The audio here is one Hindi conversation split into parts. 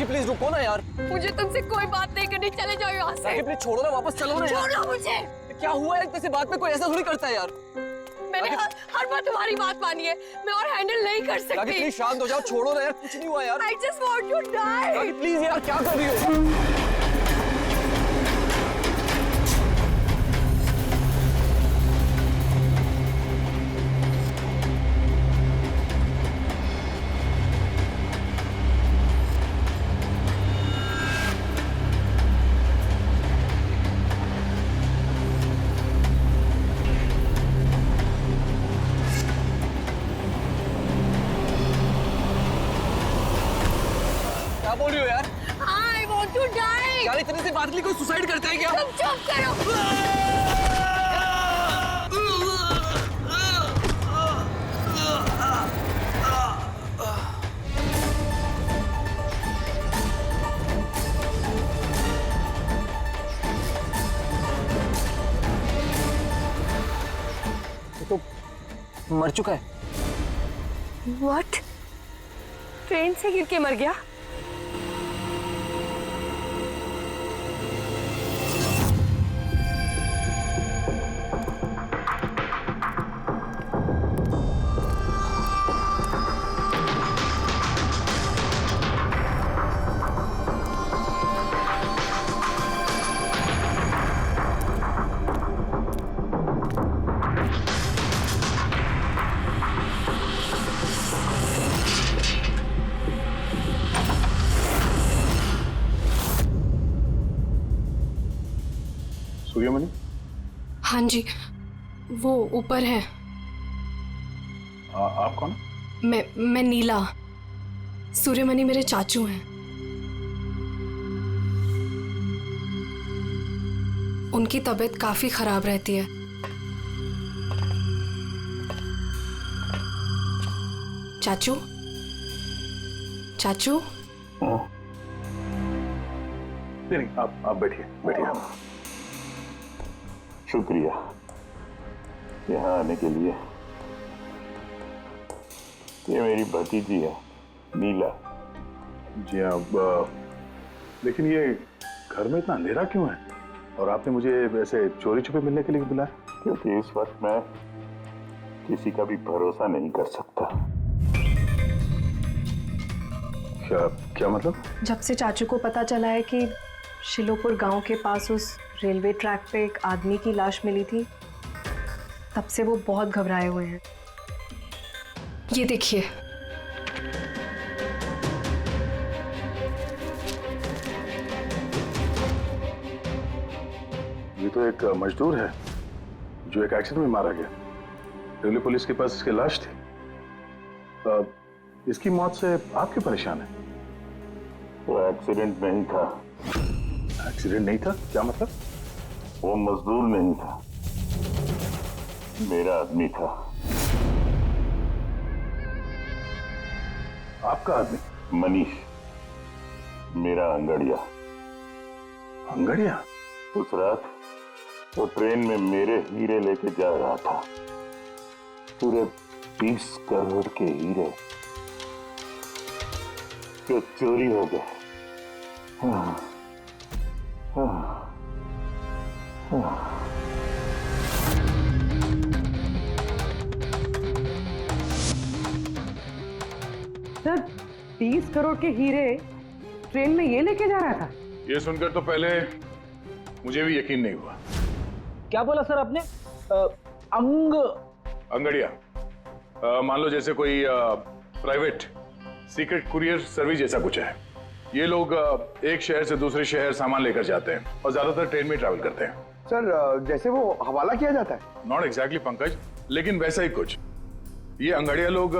प्लीज रुको ना यार। मुझे तुमसे कोई बात नहीं करनी, चले जाओ यहाँ से। राखी प्लीज छोड़ो ना, वापस चलो ना यार। छोड़ो मुझे। क्या हुआ है, किसी बात में कोई ऐसा थोड़ी करता है यार। मैंने हर बार तुम्हारी बात मानी है, मैं और हैंडल नहीं कर राखी सकती। प्लीज शांत हो जाओ, छोड़ो ना यार, कुछ नहीं हुआ यार। I just want to die. Rakhi please यार, क्या कर रही हो? क्या बोल रही हो यार? I want to die. यार इतने से बात के लिए कोई सुसाइड करता है क्या? तुम चुप करो। ये तो मर चुका है। What? ट्रेन से गिर के मर गया? सूर्यमणि? हाँ जी, वो ऊपर है। आप कौन? मैं नीला। सूर्यमणि मेरे चाचू हैं। उनकी तबीयत काफी खराब रहती है। चाचू, चाचू। नहीं, आप बैठिए बैठिए। शुक्रिया यहाँ आने के लिए। ये मेरी भतीजी है नीला। जी हाँ, लेकिन ये घर में इतना अंधेरा क्यों है? और आपने मुझे वैसे चोरी छुपे मिलने के लिए बुलाया? क्योंकि इस वक्त मैं किसी का भी भरोसा नहीं कर सकता। क्या मतलब? जब से चाचू को पता चला है कि शिलोपुर गांव के पास उस रेलवे ट्रैक पे एक आदमी की लाश मिली थी, तब से वो बहुत घबराए हुए हैं। ये देखिए, ये तो एक मजदूर है जो एक एक्सीडेंट में मारा गया। रेलवे पुलिस के पास इसकी लाश थी। इसकी मौत से आप क्यों परेशान हैं? वो एक्सीडेंट नहीं था। एक्सीडेंट नहीं था? क्या मतलब? वो मजदूर नहीं था, मेरा आदमी था। आपका आदमी? मनीष, मेरा अंगड़िया। अंगड़िया? उस रात वो ट्रेन में मेरे हीरे लेके जा रहा था। पूरे 20 करोड़ के हीरे जो चोरी हो गए। सर, 20 करोड़ के हीरे ट्रेन में ये लेके जा रहा था? ये सुनकर तो पहले मुझे भी यकीन नहीं हुआ। क्या बोला सर आपने? अंगड़िया मान लो जैसे कोई प्राइवेट सीक्रेट कुरियर सर्विस जैसा कुछ है। ये लोग एक शहर से दूसरे शहर सामान लेकर जाते हैं और ज्यादातर ट्रेन में ट्रैवल करते हैं। सर, जैसे वो हवाला किया जाता है? नॉट एग्जैक्टली पंकज, लेकिन वैसा ही कुछ। ये अंगड़िया लोग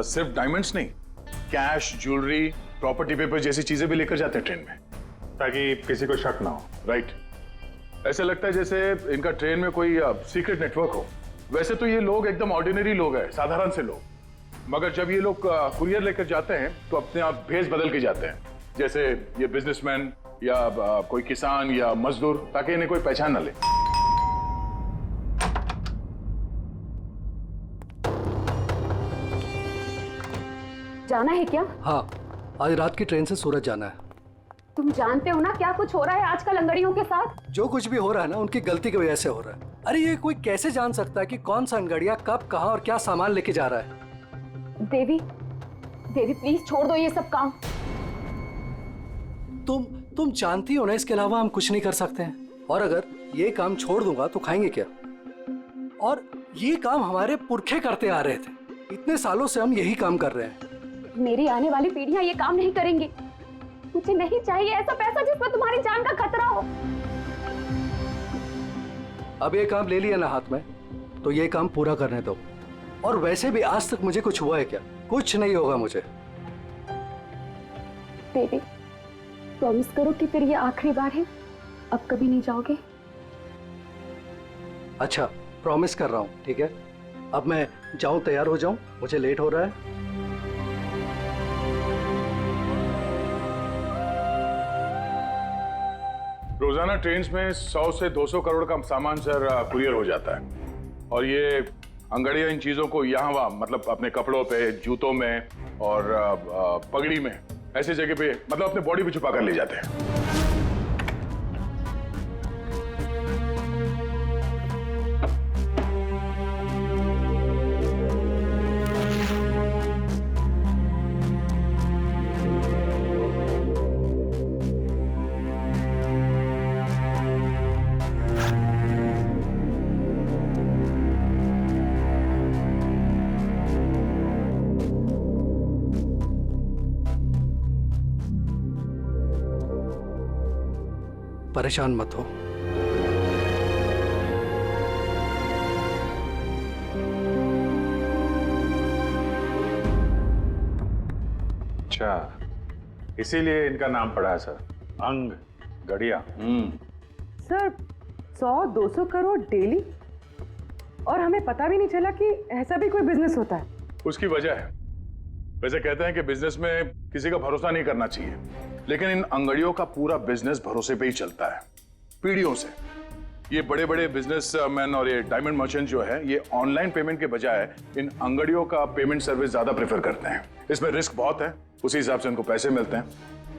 सिर्फ डायमंड्स नहीं, कैश, ज्वेलरी, प्रॉपर्टी पेपर जैसी चीजें भी लेकर जाते हैं ट्रेन में, ताकि किसी को शक ना हो। राइट? ऐसा लगता है जैसे इनका ट्रेन में कोई सीक्रेट नेटवर्क हो। वैसे तो ये लोग एकदम ऑर्डिनरी लोग हैं, साधारण से लोग, मगर जब ये लोग कुरियर लेकर जाते हैं तो अपने आप भेस बदल के जाते हैं, जैसे ये बिजनेसमैन या कोई किसान या मजदूर, ताकि इन्हें कोई पहचान न ले। जाना है क्या? हाँ, आज रात की ट्रेन से सूरत जाना है। तुम जानते हो ना क्या कुछ हो रहा है आजकल अंगड़ियों के साथ। जो कुछ भी हो रहा है ना उनकी गलती की वजह से हो रहा है। अरे ये कोई कैसे जान सकता है कि कौन सा अंगड़िया कब कहाँ और क्या सामान लेके जा रहा है। देवी, देवी प्लीज छोड़ दो ये सब काम। तुम जानती हो ना, इसके अलावा हम कुछ नहीं कर सकते हैं। और अगर ये काम छोड़ दूंगा तो खाएंगे क्या? और ये काम हमारे पुरखे करते आ रहे थे, इतने सालों से हम यही काम कर रहे हैं। मेरी आने वाली पीढ़ियां ये काम नहीं करेंगी। मुझे नहीं चाहिए ऐसा पैसा जिसमें तुम्हारी जान का खतरा हो। अब ये काम ले लिया ना हाथ में, तो ये काम पूरा करने दो। और वैसे भी आज तक मुझे कुछ हुआ है क्या? कुछ नहीं होगा मुझे। देवी प्रॉमिस करो कि फिर ये आखिरी बार है, अब कभी नहीं जाओगे। अच्छा प्रॉमिस कर रहा हूँ, ठीक है? अब मैं जाऊं, तैयार हो जाऊं, मुझे लेट हो रहा है। रोजाना ट्रेन में 100 से 200 करोड़ का सामान सर कुरियर हो जाता है। और ये अंगड़िया इन चीजों को यहाँ वहाँ, मतलब अपने कपड़ों पे, जूतों में और पगड़ी में, ऐसी जगह पे, मतलब अपने बॉडी पे छुपा कर ले जाते हैं। परेशान मत हो। अच्छा, इसीलिए इनका नाम पड़ा है सर, अंग गड़िया। सर 100-200 करोड़ डेली, और हमें पता भी नहीं चला कि ऐसा भी कोई बिजनेस होता है। उसकी वजह है, वैसे कहते हैं कि बिजनेस में किसी का भरोसा नहीं करना चाहिए, लेकिन इन अंगड़ियों का पूरा बिजनेस भरोसे पे ही चलता है, पीढ़ियों से। ये बड़े बड़े बिजनेसमैन और ये डायमंड मर्चेंट जो है, ये ऑनलाइन पेमेंट के बजाय इन अंगड़ियों का पेमेंट सर्विस ज्यादा प्रेफर करते हैं। इसमें रिस्क बहुत है, उसी हिसाब से उनको पैसे मिलते हैं।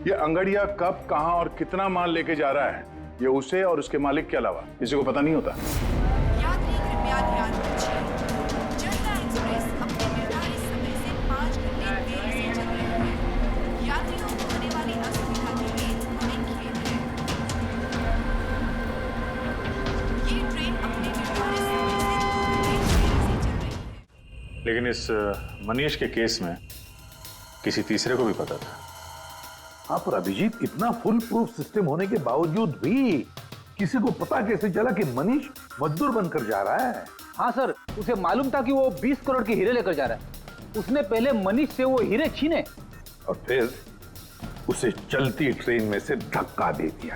ये अंगड़िया कब, कहां और कितना माल लेके जा रहा है, ये उसे और उसके मालिक के अलावा किसी को पता नहीं होता। यात्री कृपया ध्यान दीजिए, जनता एक्सप्रेस अपने निर्धारित समय से 5 घंटे देरी से चल रही है। यात्रियों को होने वाली असुविधा के लिए हमें खेद है। ये ट्रेन अपने निर्धारित समय से 2 घंटे देरी से चल रही है। लेकिन इस मनीष के केस में किसी तीसरे को भी पता था। हाँ, पर अभिजीत, इतना फुल प्रूफ सिस्टम होने के बावजूद भी किसी को पता कैसे चला कि मनीष मजदूर बनकर जा रहा है? हाँ सर, उसे मालूम था कि वो 20 करोड़ के हीरे लेकर जा रहा है। उसने पहले मनीष से वो हीरे छीने और फिर उसे चलती ट्रेन में से धक्का दे दिया।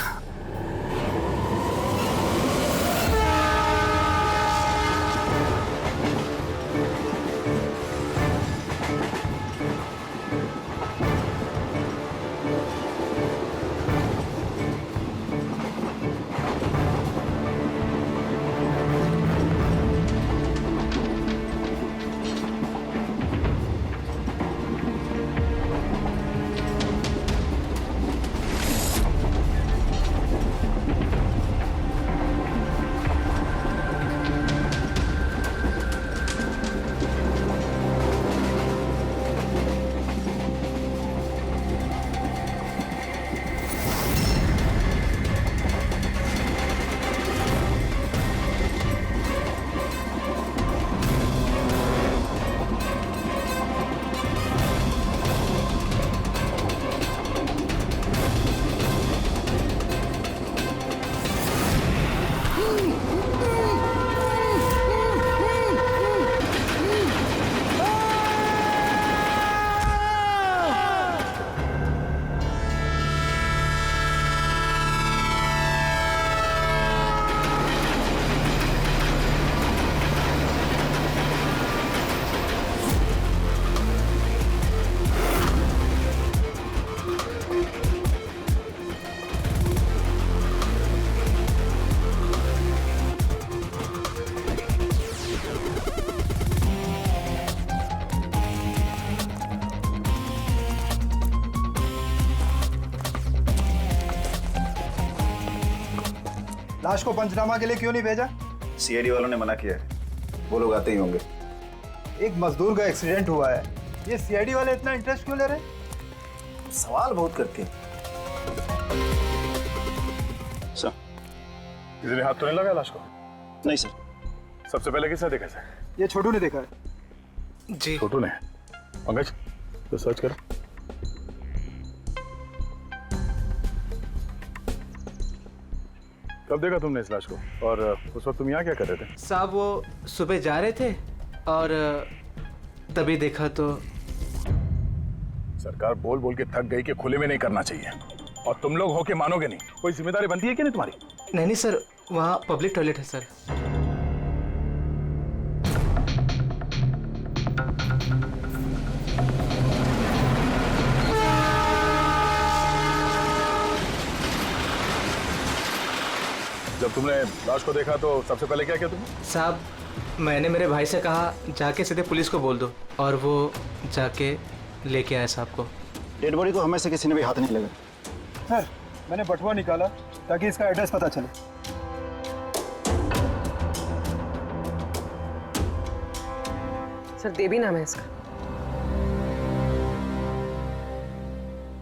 लाश को पंचनामा के लिए क्यों नहीं भेजा? सीआईडी वालों ने मना किया है, वो लोग आते ही होंगे। एक मजदूर का एक्सीडेंट हुआ है, ये सीआईडी वाले इतना इंटरेस्ट क्यों ले रहे हैं? सवाल बहुत करते हैं। सर, किसी ने हाथ तो नहीं लगाया लाश को? नहीं सर। सबसे पहले किसने देखा सर? ये छोटू ने देखा है। जी छोटू ने। पंकज, तो सर्च करो। कब देखा तुमने इस लाश को? और उस वक्त तुम यहाँ क्या कर रहे थे? साहब वो सुबह जा रहे थे और तभी देखा तो। सरकार बोल बोल के थक गई कि खुले में नहीं करना चाहिए, और तुम लोग हो के मानोगे नहीं। कोई जिम्मेदारी बनती है कि नहीं तुम्हारी? नहीं सर, वहाँ पब्लिक टॉयलेट है सर। जब तुमने लाश को देखा तो सबसे पहले क्या किया तुमने? साहब मैंने मेरे भाई से कहा जाके सीधे पुलिस को बोल दो, और वो जाके लेके आए साहब को। डेड बॉडी को हमें से किसी ने भी हाथ नहीं लगा। सर, मैंने बटुआ निकाला ताकि इसका एड्रेस पता चले। सर देवी नाम है इसका।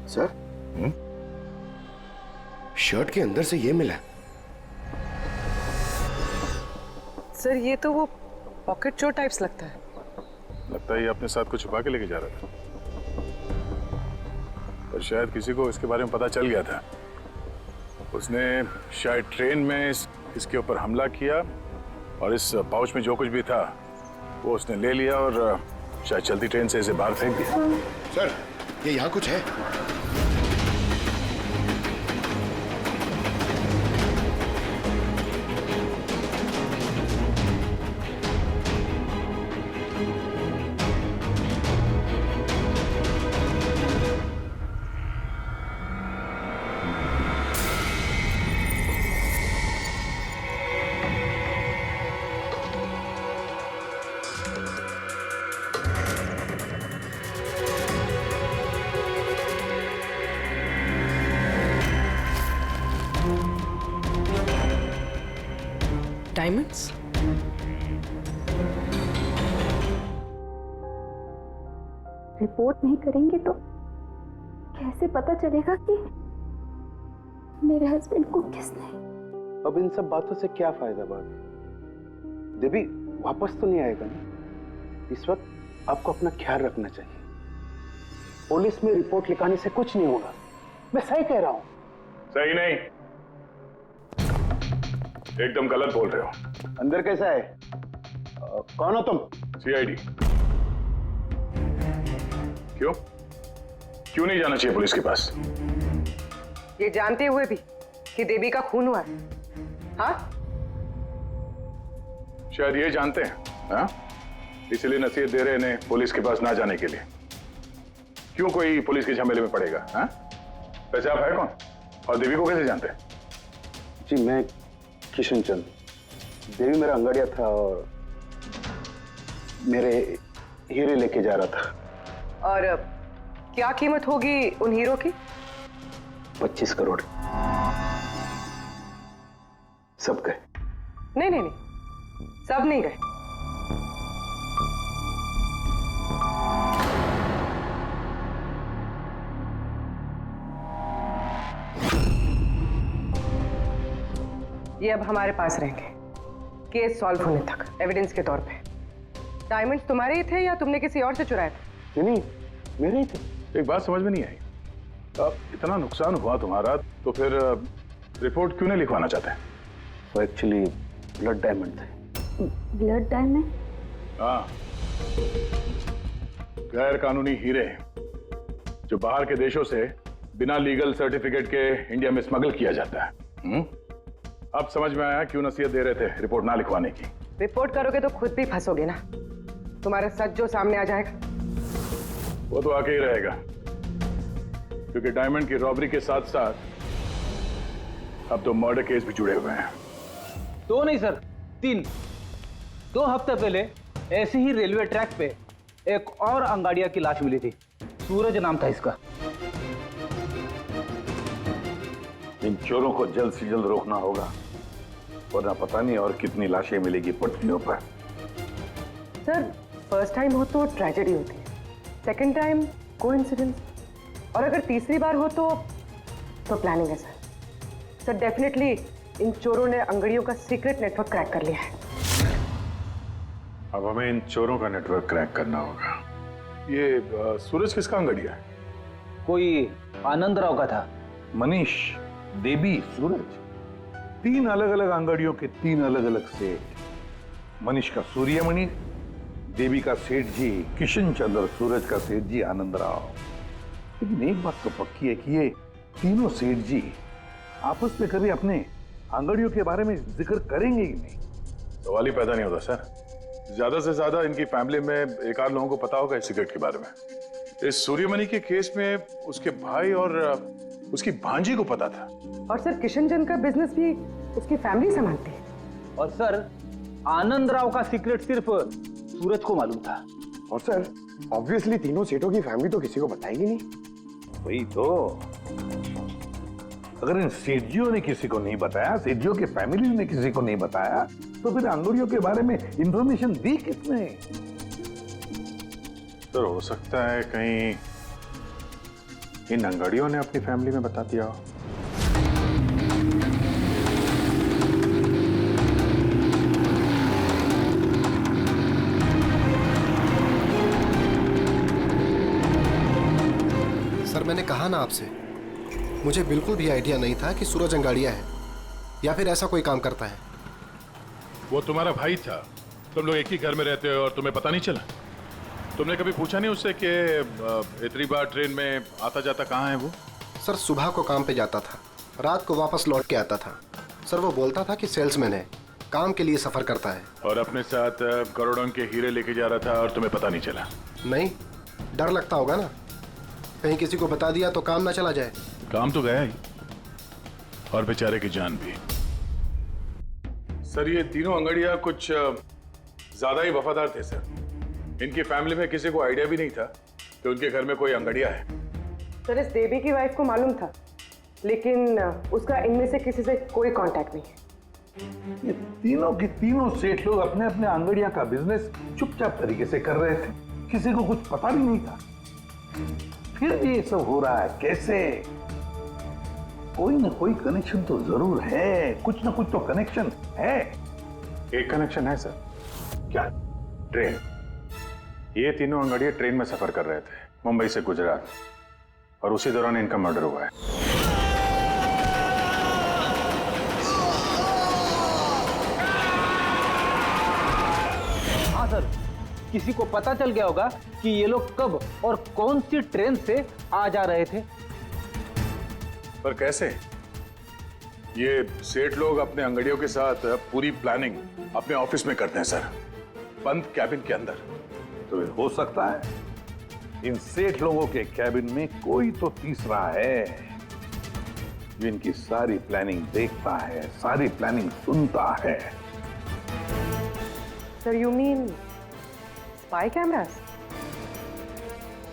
सर, शर्ट के अंदर से ये मिला। सर ये तो वो पॉकेट चोर टाइप्स लगता है। लगता है ये अपने साथ कुछ छुपा के लेके जा रहा था, पर शायद किसी को इसके बारे में पता चल गया था। उसने शायद ट्रेन में इसके ऊपर हमला किया, और इस पाउच में जो कुछ भी था वो उसने ले लिया और शायद चलती ट्रेन से इसे बाहर फेंक दिया। सर, ये यहाँ कुछ है। डायमंड्स? रिपोर्ट नहीं करेंगे तो कैसे पता चलेगा कि मेरे हस्बैंड को किसने? अब इन सब बातों से क्या फायदा भाभी? देवी वापस तो नहीं आएगा ना? इस वक्त आपको अपना ख्याल रखना चाहिए। पुलिस में रिपोर्ट लिखाने से कुछ नहीं होगा। मैं सही कह रहा हूँ। सही नहीं, एकदम गलत बोल रहे हो। अंदर कैसा है? कौन हो तुम? सीआईडी। क्यों क्यों नहीं जाना चाहिए पुलिस के पास? ये जानते हुए भी कि देवी का खून हुआ है? हाँ? शायद ये जानते हैं, हाँ? इसलिए नसीहत दे रहे हैं इन्हें पुलिस के पास ना जाने के लिए। क्यों कोई पुलिस के झमेले में पड़ेगा? हाँ? वैसे आप है कौन, और देवी को कैसे जानते हैं? जी मैं किशन चंद। देवी मेरा अंगड़िया था और मेरे हीरे लेके जा रहा था। और क्या कीमत होगी उन हीरो की? 25 करोड़। सब गए? नहीं नहीं नहीं, सब नहीं गए। ये अब हमारे पास रहेंगे केस सॉल्व होने तक, एविडेंस के तौर पे। डायमंड्स तुम्हारे ही थे या तुमने किसी और से चुराए थे? नहीं, मेरे ही थे। एक बात समझ में नहीं आई, अब इतना नुकसान हुआ तुम्हारा तो फिर रिपोर्ट क्यों नहीं लिखवाना चाहते? वो एक्चुअली ब्लड डायमंड थे। Blood diamond? हाँ, गैर कानूनी हीरे जो बाहर के देशों से बिना लीगल सर्टिफिकेट के इंडिया में स्मगल किया जाता है। अब समझ में आया क्यों नसीहत दे रहे थे रिपोर्ट ना लिखवाने की। रिपोर्ट करोगे तो खुद भी फंसोगे ना, तुम्हारा सच जो सामने आ जाएगा। वो तो आके ही रहेगा, क्योंकि डायमंड की रॉबरी के साथ साथ अब तो मर्डर केस भी जुड़े हुए हैं। 2 नहीं सर, 3। 2 हफ्ते पहले ऐसे ही रेलवे ट्रैक पे एक और अंगाड़िया की लाश मिली थी। सूरज नाम था इसका। इन चोरों को जल्द से जल्द रोकना होगा, वरना पता नहीं और कितनी लाशें मिलेगी पटरियों पर। सर फर्स्ट टाइम हो तो ट्रेजेडी होती है, सेकंड टाइम कोइंसिडेंस, और अगर तीसरी बार हो तो प्लानिंग है सर। सर डेफिनेटली इन चोरों ने अंगड़ियों का सीक्रेट नेटवर्क क्रैक कर लिया है। अब हमें इन चोरों का नेटवर्क क्रैक करना होगा। ये सूरज किसका अंगड़िया है? कोई आनंद राव का था। मनीष, देवी, सूरज, 3 अलग अलग अंगड़ियों के 3 अलग अलग सेठ। मनीष का सूर्यमणि, देवी का सेठ जी किशन चंद्र, सूरज का सेठ जी आनंद राव। लेकिन एक बात तो पक्की है कि ये तीनों सेठ जी आपस में कभी अपने अंगड़ियों के बारे में जिक्र करेंगे ही नहीं। सवाल ही पैदा नहीं होता सर। ज्यादा से ज्यादा इनकी फैमिली में एक आध लोगों को पता होगा इस सिगरेट के बारे में। इस सूर्यमणि के केस में उसके भाई और उसकी भांजी को पता था। और सर किशन चंद का बिजनेस भी उसकी फैमिली संभालती है। और सर आनंद राव का सीक्रेट सिर्फ सूरज को मालूम था। और सर ऑब्वियसली तीनों सेठों की फैमिली तो किसी को बताएगी नहीं। वही तो, अगर इन सेठियों ने किसी को नहीं बताया, सेठियों के फैमिली ने किसी को नहीं बताया, तो फिर अंगड़ियों के बारे में इंफॉर्मेशन दी किसने? सर हो सकता है कहीं इन अंगड़ियों ने अपनी फैमिली में बता दिया हो। सर मैंने कहा ना आपसे, मुझे बिल्कुल भी आइडिया नहीं था कि सूरज अंगाड़िया है या फिर ऐसा कोई काम करता है। वो तुम्हारा भाई था, तुम लोग एक ही घर में रहते हो और तुम्हें पता नहीं चला? तुमने कभी पूछा नहीं उससे कि इतनी बार ट्रेन में आता जाता कहाँ है वो? सर सुबह को काम पे जाता था, रात को वापस लौट के आता था। सर वो बोलता था कि सेल्समैन है, काम के लिए सफर करता है। और अपने साथ करोड़ों के हीरे लेके जा रहा था और तुम्हें पता नहीं चला? नहीं, डर लगता होगा ना, कहीं किसी को बता दिया तो काम ना चला जाए। काम तो गया ही, और बेचारे की जान भी। सर ये तीनों अंगड़िया कुछ ज्यादा ही वफादार थे सर। इनकी फैमिली में किसी को आइडिया भी नहीं था कि उनके घर में कोई अंगड़िया है। सर इस देवी की वाइफ को मालूम था, लेकिन उसका इनमें से किसी से कोई कांटेक्ट नहीं है। ये तीनों के तीनों सेठ लोग अपने अपने अंगड़िया का बिजनेस चुपचाप तरीके से कर रहे थे, किसी को कुछ पता भी नहीं था। फिर भी ये सब हो रहा है कैसे? कोई ना कोई कनेक्शन तो जरूर है, कुछ ना कुछ तो कनेक्शन है। एक कनेक्शन है सर। क्या? ट्रेन। ये तीनों अंगड़िया ट्रेन में सफर कर रहे थे मुंबई से गुजरात, और उसी दौरान इनका मर्डर हुआ है। हाँ सर, किसी को पता चल गया होगा कि ये लोग कब और कौन सी ट्रेन से आ जा रहे थे। पर कैसे? ये सेठ लोग अपने अंगड़ियों के साथ पूरी प्लानिंग अपने ऑफिस में करते हैं सर, बंद कैबिन के अंदर। तो हो सकता है इन सेठ लोगों के कैबिन में कोई तो तीसरा है जो इनकी सारी प्लानिंग देखता है, सारी प्लानिंग सुनता है। Sir you mean spy cameras?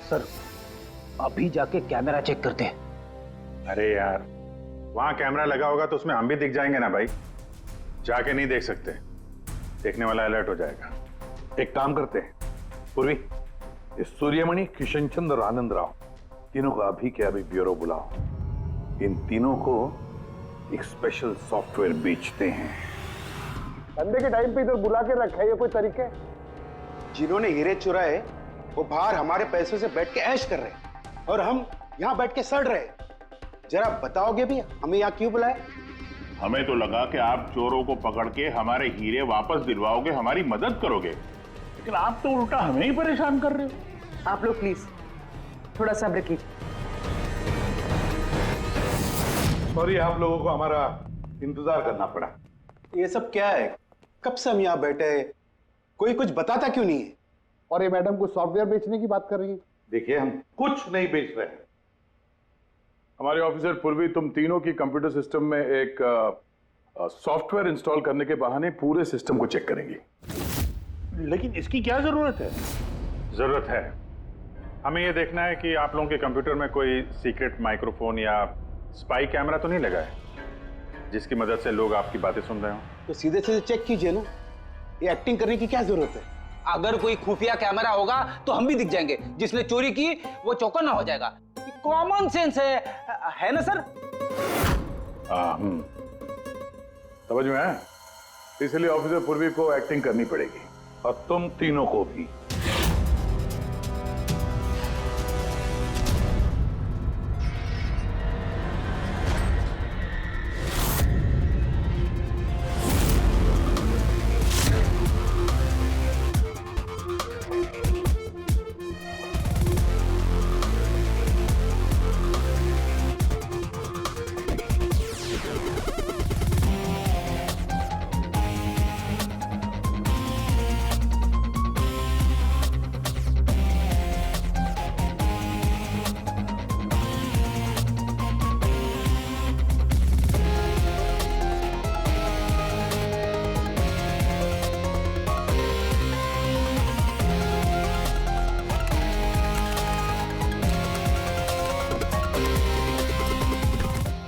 Sir अभी जाके कैमरा चेक करते हैं। अरे यार वहां कैमरा लगा होगा तो उसमें हम भी दिख जाएंगे ना भाई। जाके नहीं देख सकते, देखने वाला अलर्ट हो जाएगा। एक काम करते हैं पूर्वी, इस सूर्यमणि, किशन चंद्र और आनंद राव तीनों को अभी के अभी ब्यूरो बुलाओ। इन तीनों को एक स्पेशल सॉफ्टवेयर बेचते हैं। धंधे के टाइम पे इधर बुला के रखा है, ये कोई तरीके? जिन्होंने हीरे चुराए वो बाहर हमारे पैसों से बैठ के ऐश कर रहे हैं और हम यहाँ बैठ के सड़ रहे हैं। जरा बताओगे भी हमें यहाँ क्यों बुलाया? हमें तो लगा कि आप चोरों को पकड़ के हमारे हीरे वापस दिलवाओगे, हमारी मदद करोगे, लेकिन आप तो उल्टा हमें ही परेशान कर रहे हो। आप लोग प्लीज थोड़ा सब्र कीजिए। सॉरी आप लोगों को हमारा इंतजार करना पड़ा। ये सब क्या है? कब से हम यहाँ बैठे हैं, कोई कुछ बताता क्यों नहीं है? और ये मैडम को सॉफ्टवेयर बेचने की बात कर रही है। देखिए हम कुछ नहीं बेच रहे हैं। हमारे ऑफिसर पूर्वी तुम तीनों की कंप्यूटर सिस्टम में एक सॉफ्टवेयर इंस्टॉल करने के बहाने पूरे सिस्टम को चेक करेंगी। लेकिन इसकी क्या जरूरत है? जरूरत है, हमें यह देखना है कि आप लोगों के कंप्यूटर में कोई सीक्रेट माइक्रोफोन या स्पाई कैमरा तो नहीं लगा है, जिसकी मदद से लोग आपकी बातें सुन रहे हो। तो सीधे सीधे चेक कीजिए ना, ये एक्टिंग करने की क्या जरूरत है? अगर कोई खुफिया कैमरा होगा तो हम भी दिख जाएंगे, जिसने चोरी की वो चौकन्ना हो जाएगा। कॉमन सेंस है ना सर? समझ में आया? इसलिए ऑफिसर पूर्वी को एक्टिंग करनी पड़ेगी और तुम तीनों को भी।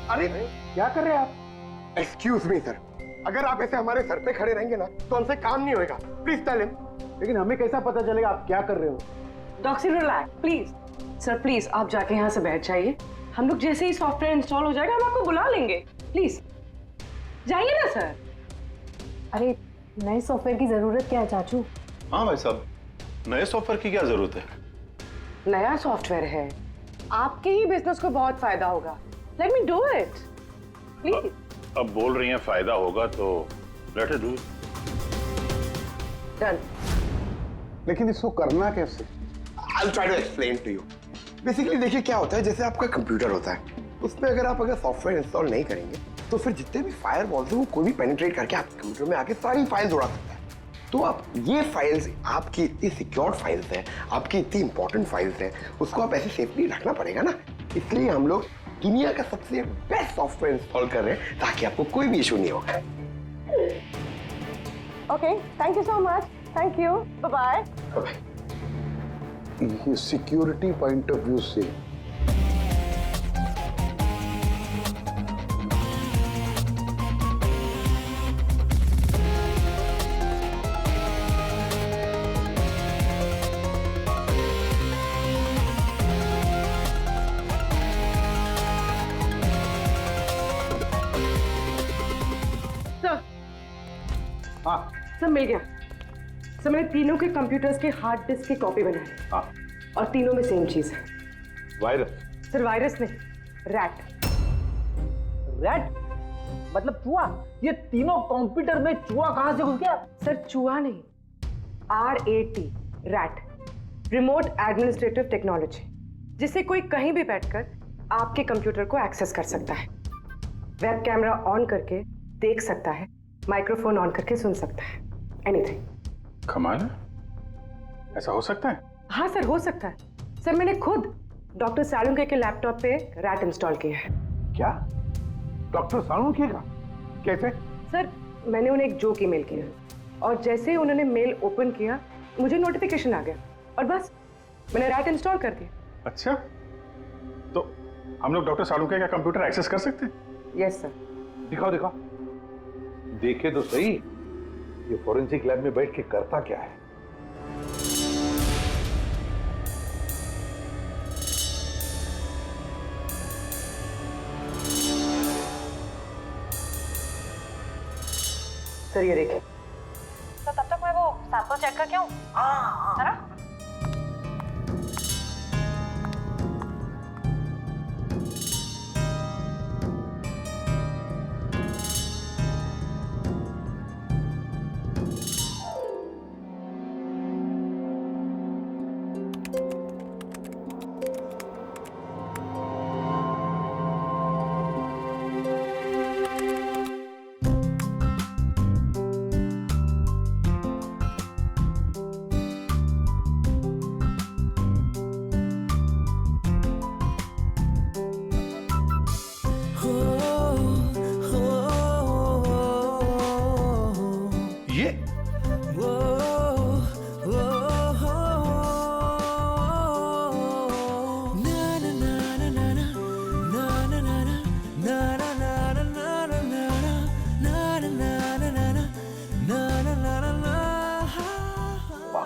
अरे क्या कर रहे हैं आप? एक्सक्यूज मी सर, अगर आप ऐसे हमारे सर पे खड़े रहेंगे ना तो हमसे काम नहीं होएगा। Please tell him. लेकिन हमें कैसा पता चलेगा आप क्या कर रहे हो? Doctor relax please. Sir please आप जाके यहाँ से बैठ जाइए। हम लोग जैसे ही सॉफ्टवेयर इंस्टॉल हो जाएगा हम आपको बुला लेंगे। प्लीज जाइए ना सर। अरे नए सॉफ्टवेयर की जरूरत क्या है चाचू? हाँ भाई साहब, नए सॉफ्टवेयर की क्या जरूरत है? नया सॉफ्टवेयर है, आपके ही बिजनेस को बहुत फायदा होगा। Let me do it please. अब बोल रही हैं फायदा होगा तो let us do it. Done. लेकिन इसको करना कैसे? I'll try to explain to you. Basically देखिए क्या होता है, जैसे आपका कंप्यूटर होता है, उसमें अगर सॉफ्टवेयर इंस्टॉल नहीं करेंगे तो फिर जितने भी फायरवॉल्स हैं वो कोई भी पेनिट्रेट करके आपके कंप्यूटर में आके सारी फाइल्स उड़ा सकता है। तो आप ये फाइल्स, आपकी इतनी सिक्योर्ड फाइल्स हैं, आपकी इतनी इंपॉर्टेंट फाइल्स हैं, उसको आप ऐसे सेफली रखना पड़ेगा ना। इसलिए हम लोग दुनिया का सबसे बेस्ट सॉफ्टवेयर इंस्टॉल कर रहे हैं ताकि आपको कोई भी इशू नहीं होगा। Okay, thank you so much. Thank you, bye bye. ये सिक्योरिटी पॉइंट ऑफ व्यू से सब मिल गया। सर मैंने तीनों के कंप्यूटर्स के हार्ड डिस्क की कॉपी बनाई। हाँ। और तीनों में सेम चीज है। वायरस? सर वायरस नहीं, रैट। रैट मतलब चूहा? ये तीनों कंप्यूटर में चूहा कहां से घुस गया? सर चूहा नहीं, RAT, rat, remote administrative technology, जिससे कोई कहीं भी बैठकर आपके कंप्यूटर को एक्सेस कर सकता है। वेब कैमरा ऑन करके देख सकता है, माइक्रोफोन ऑन करके सुन सकता है, एनीथिंग। कमाल है, ऐसा हो सकता है? हाँ सर हो सकता है। सर मैंने खुद डॉक्टर सालुंके के लैपटॉप पे रैट इंस्टॉल किया है। क्या? डॉक्टर सालुंके का? कैसे? सर मैंने उन्हें एक जोक ईमेल किया और जैसे ही उन्होंने मेल ओपन किया मुझे नोटिफिकेशन आ गया और बस मैंने रैट इंस्टॉल कर दिया। अच्छा, तो हम लोग डॉक्टर सालुंके का कंप्यूटर एक्सेस कर सकते हैं? Yes sir. दिखाओ दिखाओ, देखे तो सही ये फॉरेंसिक लैब में बैठ के करता क्या है। सर ये देखिए। तो तब तक मैं वो सैंपल चेक करके आऊं? है ना?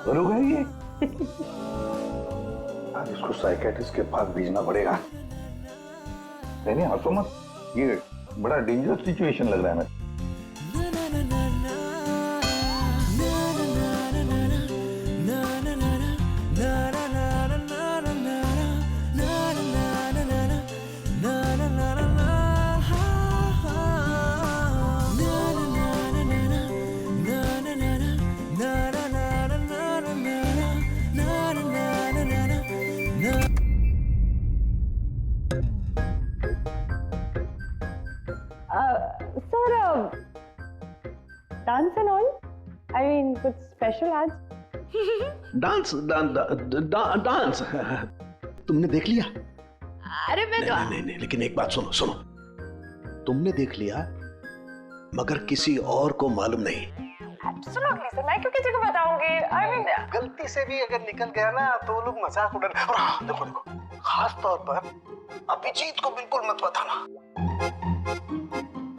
पागल हो गया ये। आज इसको साइकेट्रिस्ट के पास भेजना पड़ेगा। नहीं हंसो मत, ये बड़ा डेंजरस सिचुएशन लग रहा है मुझे। Sir, dance and all, I mean कुछ स्पेशल आज? डांस डांस तुमने देख लिया? अरे मैं तो नहीं, लेकिन एक बात सुनो सुनो, तुमने देख लिया मगर किसी और को मालूम नहीं। एब्सोल्युटली सर, मैं क्यों किसी को बताऊंगी? आई मीन गलती से भी अगर निकल गया ना तो वो लोग मजाक उड़ा। देखो देखो, खास तौर पर अभिजीत को बिल्कुल मत बताना,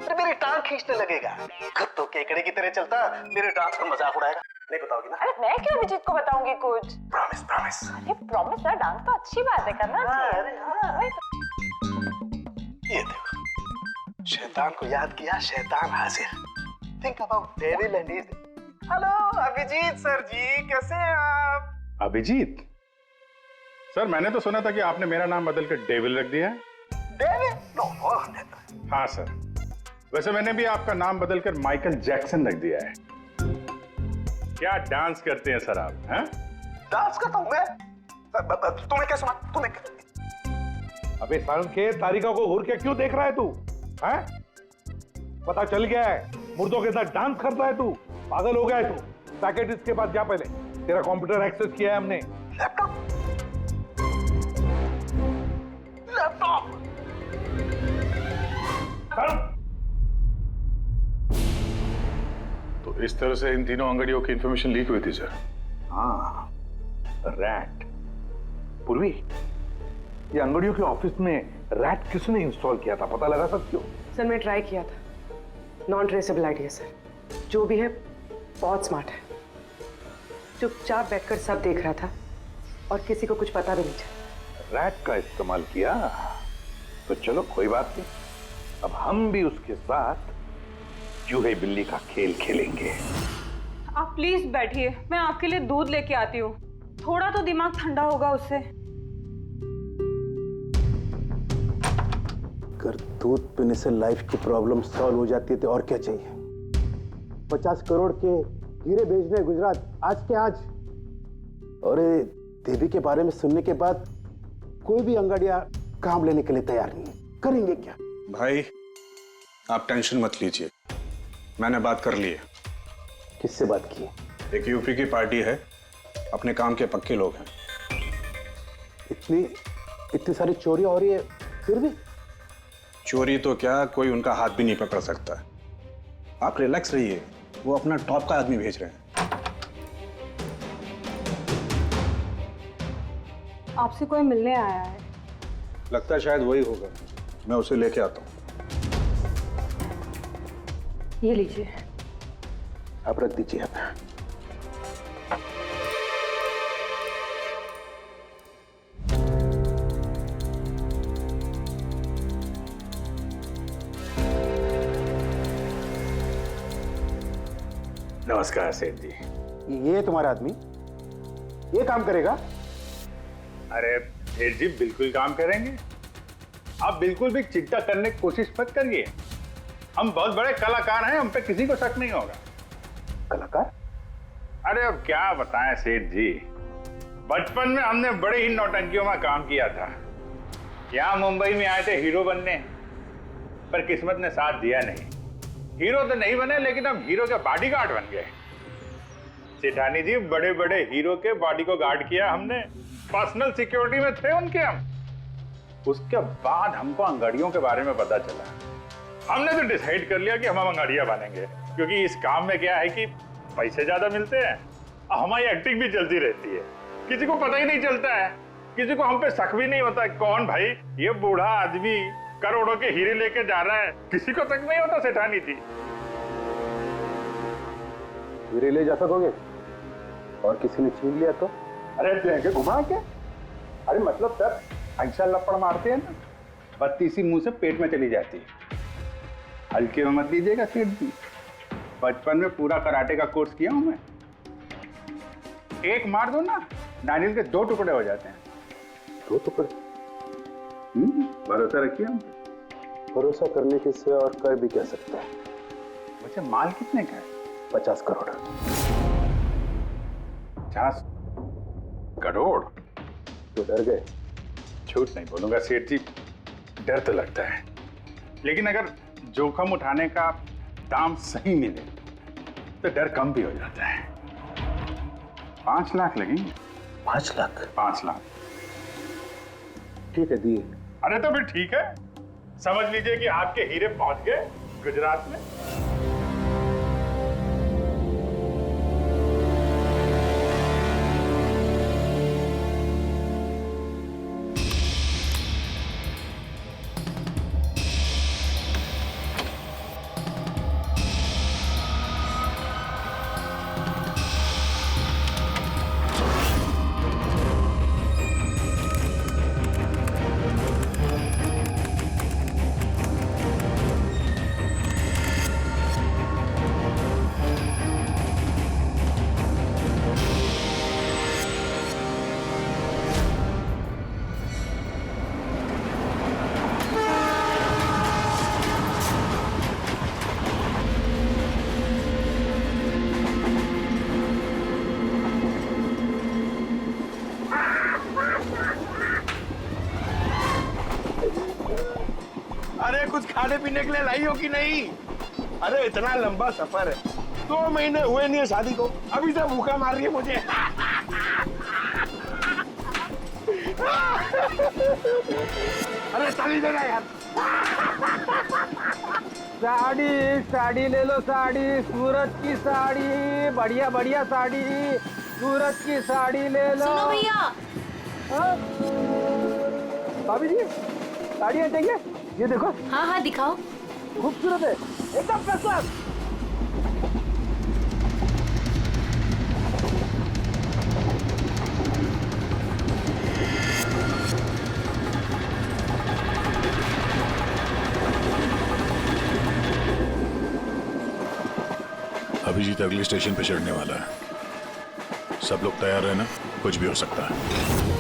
अरे मेरी टांग खींचने लगेगा। तो केकड़े की तरह चलता मेरे डांस पर मजाक उड़ाएगा। नहीं बताओगी ना? अरे मैं क्यों अभिजीत को बताऊंगी कुछ? Promise promise. अरे प्रॉमिस सर, डांस तो अच्छी बात है, करना चाहिए। ये देखो, शैतान को याद किया, शैतान हाजिर। Think about devil and his. Hello Abhijit sir ji, कैसे हैं आप? अभिजीत सर, मैंने तो सुना था कि आपने मेरा नाम बदल कर डेविल रख दिया है। डेविल? नो। हाँ सर, वैसे मैंने भी आपका नाम बदलकर माइकल जैक्सन रख दिया है। क्या डांस करते हैं सर आप? हैं? डांस करता हूं मैं? तुम्हें क्या सुना? तुम्हें अबे सारण के तारिका को घूर के क्यों देख रहा है तू? हैं? पता चल गया है मुर्दों के साथ डांस करता है तू। पागल हो गया है तू। साइकियाट्रिस्ट के पास जा पहले, तेरा कंप्यूटर एक्सेस किया है हमने। लैपटॉप लैपटॉप तो इस तरह से इन तीनों अंगड़ियों की इंफॉर्मेशन लीक हुई थी सर। हाँ, रैट। पूर्वी, ये अंगड़ियों के ऑफिस में रैट किसने इंस्टॉल किया था, पता लगा सकते हो? सर मैं ट्राई किया था, नॉन ट्रेसेबल आईडी है सर। जो भी है बहुत स्मार्ट है, चुपचाप बैठकर सब देख रहा था और किसी को कुछ पता भी नहीं चला। रैट का इस्तेमाल किया तो चलो कोई बात नहीं, अब हम भी उसके साथ चूहे बिल्ली का खेल खेलेंगे। आप प्लीज बैठिए, मैं आपके लिए दूध लेके आती हूँ, थोड़ा तो दिमाग ठंडा होगा उससे। अगर दूध पीने से लाइफ की प्रॉब्लम सॉल्व हो जाती है तो और क्या चाहिए? 50 करोड़ के हीरे भेजने गुजरात आज के आज। और देवी के बारे में सुनने के बाद कोई भी अंगड़िया काम लेने के लिए तैयार नहीं है। करेंगे क्या? भाई आप टेंशन मत लीजिए, मैंने बात कर ली है। किससे बात की? एक यूपी की पार्टी है, अपने काम के पक्के लोग हैं। इतनी सारी चोरी हो रही है फिर भी? चोरी तो क्या, कोई उनका हाथ भी नहीं पकड़ सकता है। आप रिलैक्स रहिए, वो अपना टॉप का आदमी भेज रहे हैं। आपसे कोई मिलने आया है? लगता है शायद वही होगा, मैं उसे लेके आता हूँ। ये लीजिए। आप रख दीजिए। आप नमस्कार सेठ जी। ये तुम्हारा आदमी ये काम करेगा? अरे सेठ जी बिल्कुल काम करेंगे, आप बिल्कुल भी चिंता करने की कोशिश मत करिए। हम बहुत बड़े कलाकार हैं, हम पे किसी को शक नहीं होगा। कलाकार? अरे अब क्या बताएं सेठ जी, बचपन में हमने बड़े ही नौटंकियों में काम किया था। यहाँ मुंबई में आए थे हीरो बनने, पर किस्मत ने साथ दिया नहीं। हीरो तो नहीं बने, लेकिन हम हीरो के बॉडीगार्ड बन गए। सेठानी जी, बड़े बड़े हीरो के बॉडी को गार्ड किया हमने, पर्सनल सिक्योरिटी में थे उनके हम। उसके बाद हमको अंगड़ियों के बारे में पता चला, हमने तो डिसाइड कर लिया कि हम अंगड़िया बनेंगे, क्योंकि इस काम में क्या है कि पैसे ज्यादा मिलते हैं और हमारी एक्टिंग भी चलती रहती है। किसी को पता ही नहीं चलता है, किसी को हम पे शक भी नहीं होता। कौन भाई ये बूढ़ा आदमी करोड़ों के हीरे लेके जा रहा है, किसी को शक नहीं होता। सेठानी थी हीरे ले जा सकोगे? और किसी ने छीन लिया तो? अरे लेके घुमा के। अरे मतलब सर ऐसा लपड़ मारते हैं ना, बत्ती सी मुंह से पेट में चली जाती है। हल्के में मत लीजिएगा सेठ जी, बचपन में पूरा कराटे का कोर्स किया हूं मैं। एक मार दो ना, नारियल के 2 टुकड़े हो जाते हैं। 2 टुकड़े? भरोसा रखिए हम। भरोसा करने के सिवा और कर भी कह सकता है। वैसे माल कितने का है? 50 करोड़। 50 करोड़? तो डर गए? झूठ नहीं बोलूंगा सेठ जी, डर तो लगता है, लेकिन अगर जोखिम उठाने का दाम सही मिले तो डर कम भी हो जाता है। 5 लाख लगेंगे। 5 लाख? 5 लाख। ठीक है, दिए। अरे तो फिर ठीक है, समझ लीजिए कि आपके हीरे पहुंच गए गुजरात में। अरे कुछ खाने पीने के लिए लाई हो कि नहीं? अरे इतना लंबा सफर है, 2 महीने हुए नहीं है शादी को, अभी से भूखा मार रही है मुझे। अरे साड़ी देना यार। साड़ी ले लो, साड़ी, सूरत की साड़ी, बढ़िया बढ़िया साड़ी, सूरत की साड़ी ले लो। सुनो भैया। हाँ? भाभी जी साड़ियाँ चाहिए? ये देखो। हाँ हाँ दिखाओ। खूबसूरत है, एकदम फर्स्ट क्लास। अभिजीत अगले स्टेशन पे चढ़ने वाला है, सब लोग तैयार रहना, कुछ भी हो सकता है।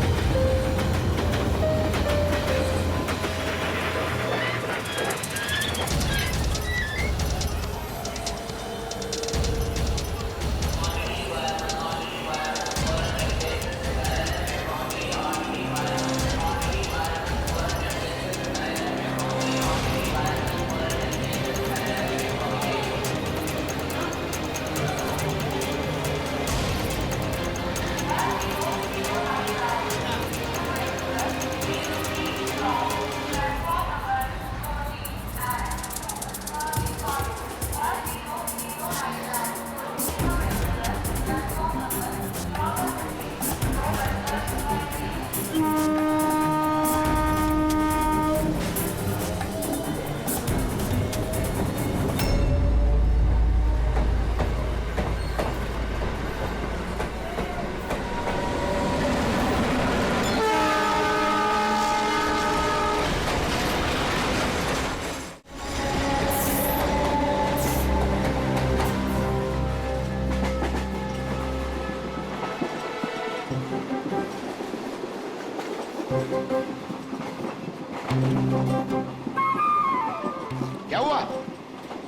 क्या हुआ?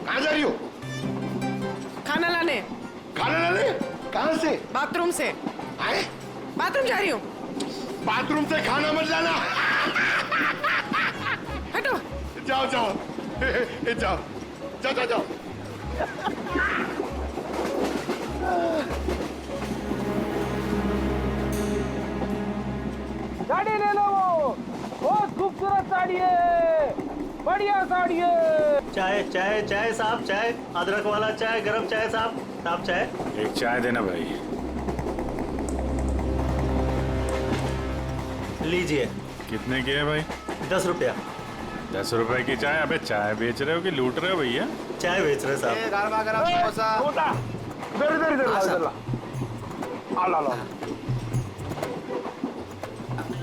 कहाँ जा रही हो? खाना लाने। खाना लाने? कहाँ से? बाथरूम से। आए? बाथरूम जा रही हूँ। बाथरूम से खाना मत लाना। हटो। जाओ जाओ जाओ जाओ जाओ जाओ। साड़ी ले लो, वो बहुत खूबसूरत साड़ी है, बढ़िया साड़ी है। चाय चाय चाय साहब, चाय, अदरक वाला चाय, गरम चाय साहब। साहब चाय। एक चाय देना भाई। लीजिए। कितने की है भाई? 10 रुपया। 10 रुपए की चाय? अबे चाय बेच रहे हो कि लूट रहे हो भैया? चाय बेच रहे साहब। गरमा गरम समोसा। इधर इधर इधर इधर ला। ला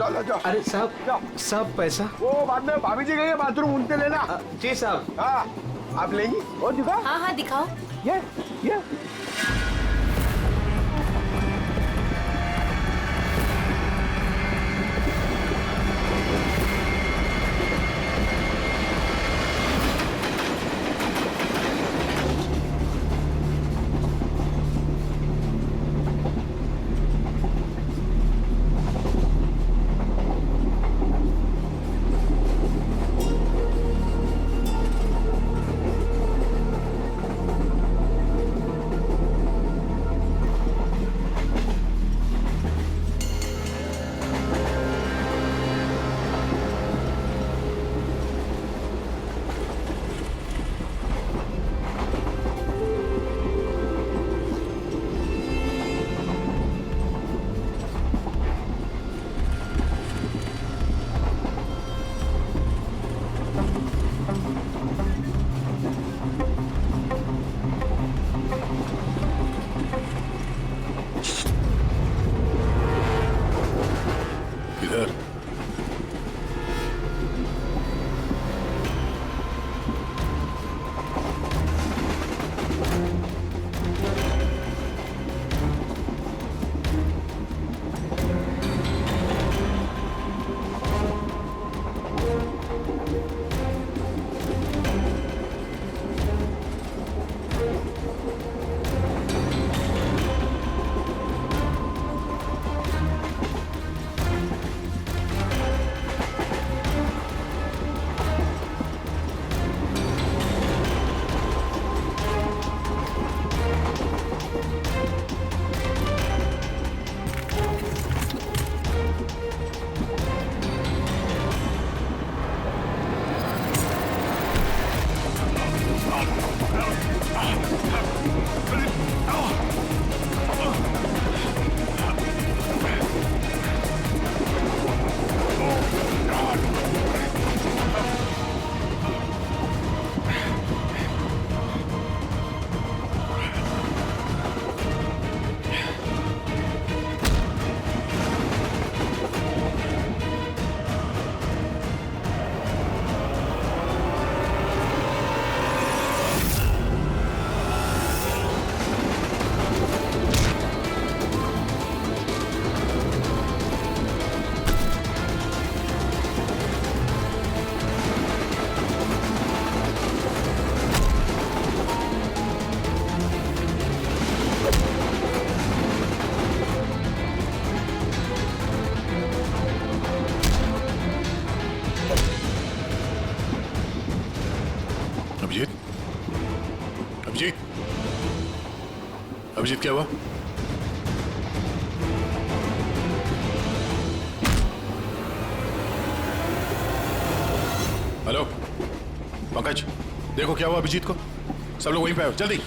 ला जाओ। अरे साहब पैसा वो बाद में भाभी जी गई बाथरूम उनसे लेना। जी साहब। हाँ आप लेंगी और दिखा। हाँ हाँ दिखाओ। ये किधर? अभिजीत क्या हुआ? हेलो पंकज, देखो क्या हुआ अभिजीत को। सब लोग वहीं पे आओ जल्दी।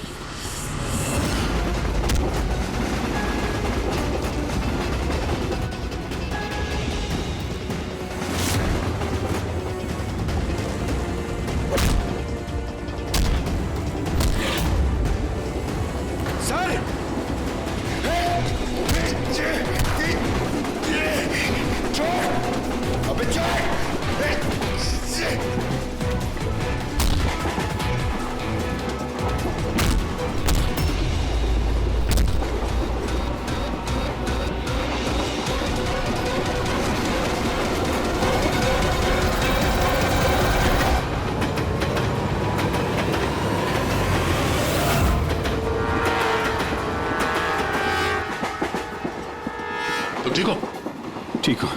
ठीक हो? ठीक हो।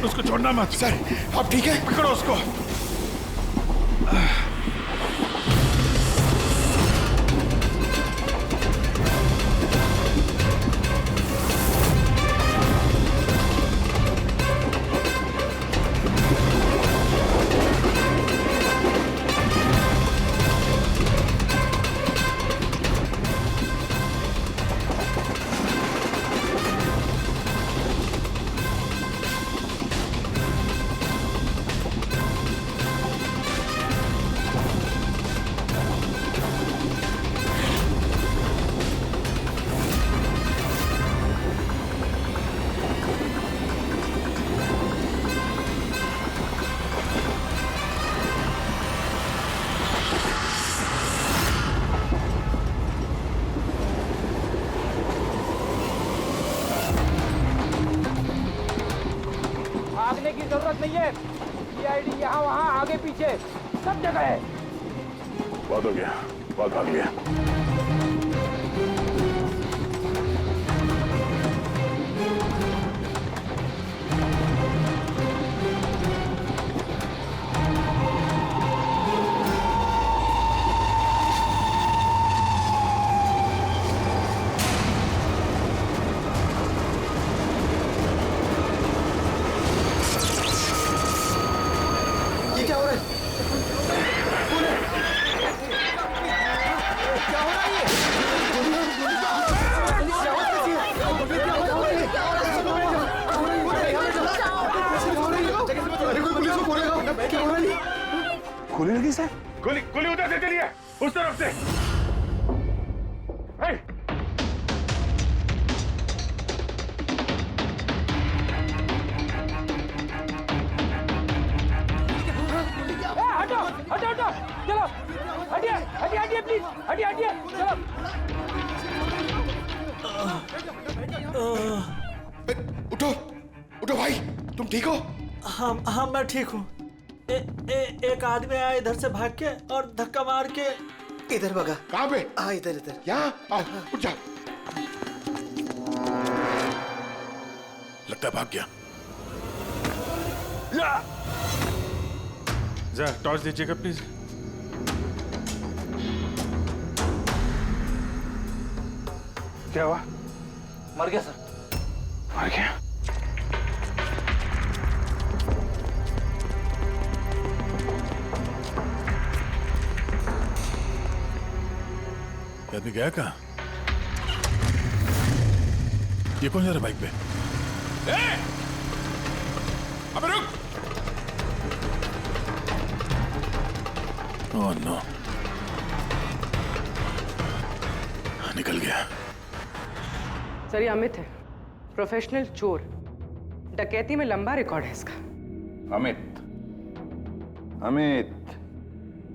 उसको छोड़ना मत। सर आप ठीक है? पकड़ो उसको। नहीं है। सीआईडी यहाँ वहाँ आगे पीछे सब जगह है। बहुत हो गया, बहुत भाग लिया। ये क्या हो रहा है? कौन है? क्या हो रहा है ये? अरे कोई पुलिस को बोलेगा। क्या हो रहा है ये? गोली लगी सर? गोली गोली उधर से चलिए, उस तरफ से। हे! हटो हटो हटो, चलो हटिए हटिए हटिए प्लीज, हटिए हटिए, चलो। उठो उठो भाई, तुम ठीक हो? हाँ हाँ मैं ठीक हूँ। एक आदमी आया इधर से भाग के और धक्का मार के इधर भगा। कहाँ पे? हाँ इधर इधर। यहाँ आओ, उठ जाओ। लगता है भाग गया। जा टॉर्च दीजिएगा प्लीज। क्या हुआ? मर गया सर। मर गया? आदमी गया कहाँ? ये कौन जा रहा है बाइक पे? अबे रुक! ओह नो, निकल गया। सर ये अमित है, प्रोफेशनल चोर। डकैती में लंबा रिकॉर्ड है इसका। अमित,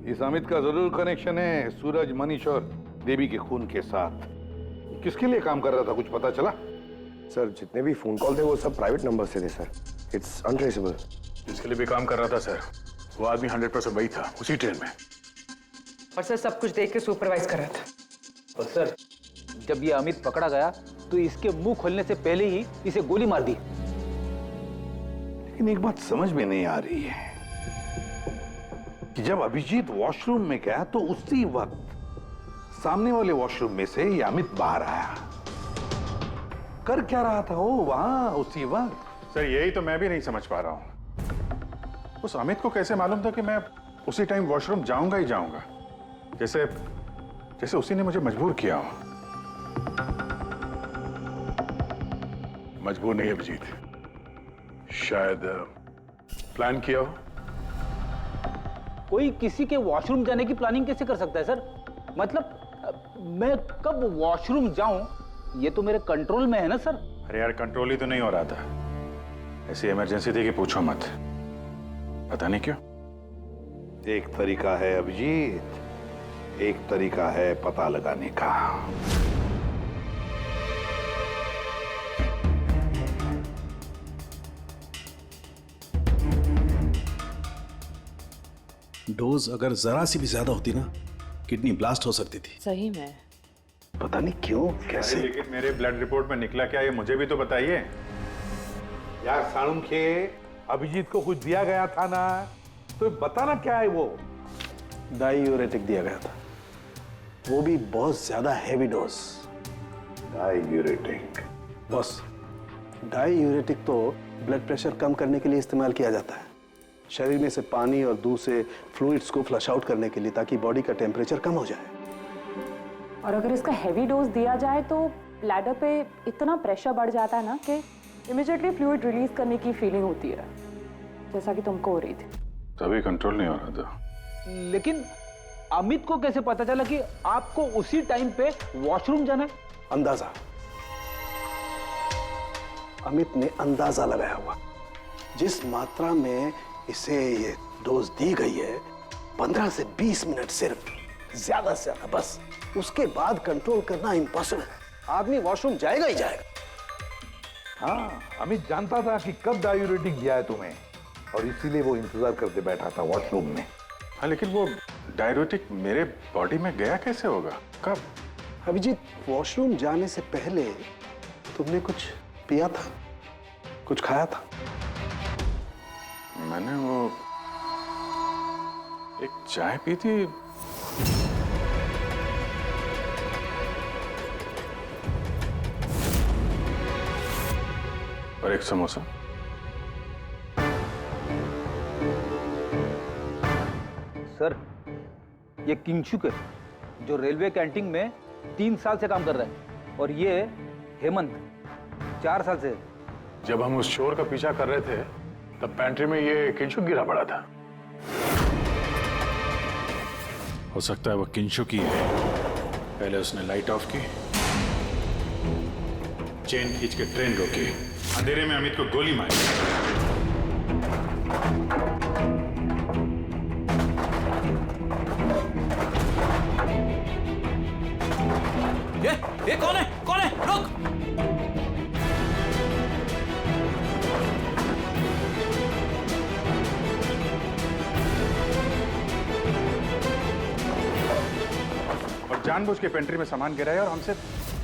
इस अमित का जरूर कनेक्शन है सूरज, मनीष और देवी के खून के साथ। किसके लिए काम कर रहा था, कुछ पता चला? सर जितने भी फोन कॉल थे वो सब प्राइवेट नंबर से थे सर। It's untraceable. जिसके लिए भी काम कर रहा था सर, वो आदमी 100% वही था, उसी ट्रेन में। और सर सब कुछ देख के सुपरवाइज कर रहा था। और सर जब ये अमित पकड़ा गया तो इसके मुंह खोलने से पहले ही इसे गोली मार दी। लेकिन एक बात समझ में नहीं आ रही है कि जब अभिजीत वॉशरूम में गया तो उसी वक्त सामने वाले वॉशरूम में से ये अमित बाहर आया। कर क्या रहा था वो वहां उसी वक्त? सर यही तो मैं भी नहीं समझ पा रहा हूं। उस अमित को कैसे मालूम था कि मैं उसी टाइम वॉशरूम जाऊंगा ही जाऊंगा, जैसे जैसे उसी ने मुझे मजबूर किया हो। मजबूर नहीं अभिजीत, शायद प्लान किया हो। कोई किसी के वॉशरूम जाने की प्लानिंग कैसे कर सकता है सर? मतलब मैं कब वॉशरूम जाऊं ये तो मेरे कंट्रोल में है ना सर। अरे यार कंट्रोल ही तो नहीं हो रहा था, ऐसी इमरजेंसी थी कि पूछो मत। पता नहीं क्यों। एक तरीका है अभिजीत, एक तरीका है पता लगाने का। डोज अगर जरा सी भी ज्यादा होती ना, किडनी ब्लास्ट हो सकती थी। सही में पता नहीं क्यों, कैसे। लेकिन मेरे ब्लड रिपोर्ट में निकला क्या, ये मुझे भी तो बताइए। यार साळुंखे, अभिजीत को कुछ दिया गया था ना, तो बताना क्या है वो। डाईयूरेटिक दिया गया था, वो भी बहुत ज्यादा heavy dose. Diuretic? Boss, diuretic तो ब्लड प्रेशर कम करने के लिए इस्तेमाल किया जाता है, शरीर में से पानी और दूध से फ्लूइड्स को फ्लश आउट करने के लिए, ताकि बॉडी का टेम्परेचर कम हो जाए। और अगर इसका हैवी डोज दिया जाए तो ब्लैडर पे इतना प्रेशर बढ़ जाता है ना कि इमीडिएटली फ्लूइड रिलीज करने की फीलिंग होती है, जैसा कि तुमको हो रही थी। तभी कंट्रोल नहीं हो रहा था। लेकिन अमित को कैसे पता चला कि आपको उसी टाइम पे वॉशरूम जाना है? अंदाजा, अमित ने अंदाजा लगाया हुआ। जिस मात्रा में इसे ये डोज दी गई है, 15 से 20 मिनट सिर्फ, ज्यादा से ज्यादा, बस उसके बाद कंट्रोल करना इम्पॉसिबल है। आदमी वॉशरूम जाएगा ही जाएगा। हाँ, अमित जानता था कि कब डायूरेटिक दिया है तुम्हें, और इसीलिए वो इंतजार करते बैठा था वॉशरूम में। हाँ, लेकिन वो डायरेटिक मेरे बॉडी में गया कैसे होगा? कब? अभिजीत, वॉशरूम जाने से पहले तुमने कुछ पिया था, कुछ खाया था? मैंने वो एक चाय पी थी। और एक समोसा। सर, ये किंगशुक है जो रेलवे कैंटीन में 3 साल से काम कर रहा है, और ये हेमंत 4 साल से। जब हम उस चोर का पीछा कर रहे थे तब पैंट्री में ये किंशुक गिरा पड़ा था। हो सकता है वो किंशुक ही है। पहले उसने लाइट ऑफ की, चेन खींच के ट्रेन रोकी, अंधेरे में अमित को गोली मारी। ये कौन है? कौन है? रुक! और जानबूझ के पेंट्री में सामान गिराया और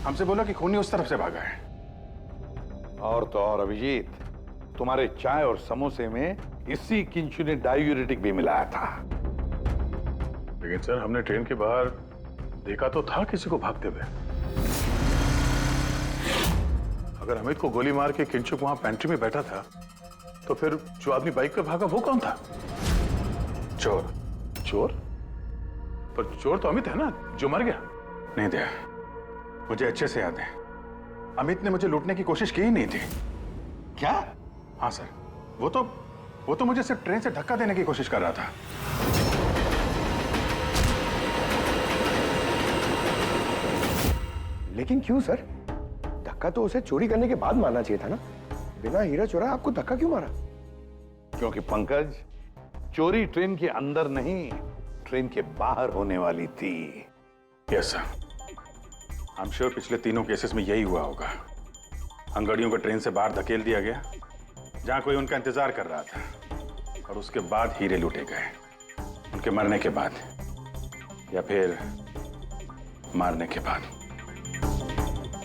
हमसे बोला कि खूनी उस तरफ से भागा है। और तो और अभिजीत, तुम्हारे चाय और समोसे में इसी किंशु ने डायूरेटिक भी मिलाया था। लेकिन सर, हमने ट्रेन के बाहर देखा तो था किसी को भागते हुए। अगर अमित को गोली मार के किंशुक वहां पेंट्री में बैठा था, तो फिर जो आदमी बाइक पे भागा वो कौन था? चोर। चोर? पर चोर तो अमित है ना, जो मर गया। नहीं दया, मुझे अच्छे से याद है, अमित ने मुझे लूटने की कोशिश की ही नहीं थी। क्या? हाँ सर, वो तो मुझे सिर्फ ट्रेन से धक्का देने की कोशिश कर रहा था। लेकिन क्यों सर? धक्का तो उसे चोरी करने के बाद मारना चाहिए था ना। बिना हीरा चोरा आपको धक्का क्यों मारा? क्योंकि पंकज, चोरी ट्रेन के अंदर नहीं, ट्रेन के बाहर होने वाली थी। Yes sir, I am sure पिछले तीनों केसेस में यही हुआ होगा। अंगड़ियों को ट्रेन से बाहर धकेल दिया गया जहां कोई उनका इंतजार कर रहा था, और उसके बाद हीरे लूटे गए, उनके मरने के बाद या फिर मारने के बाद।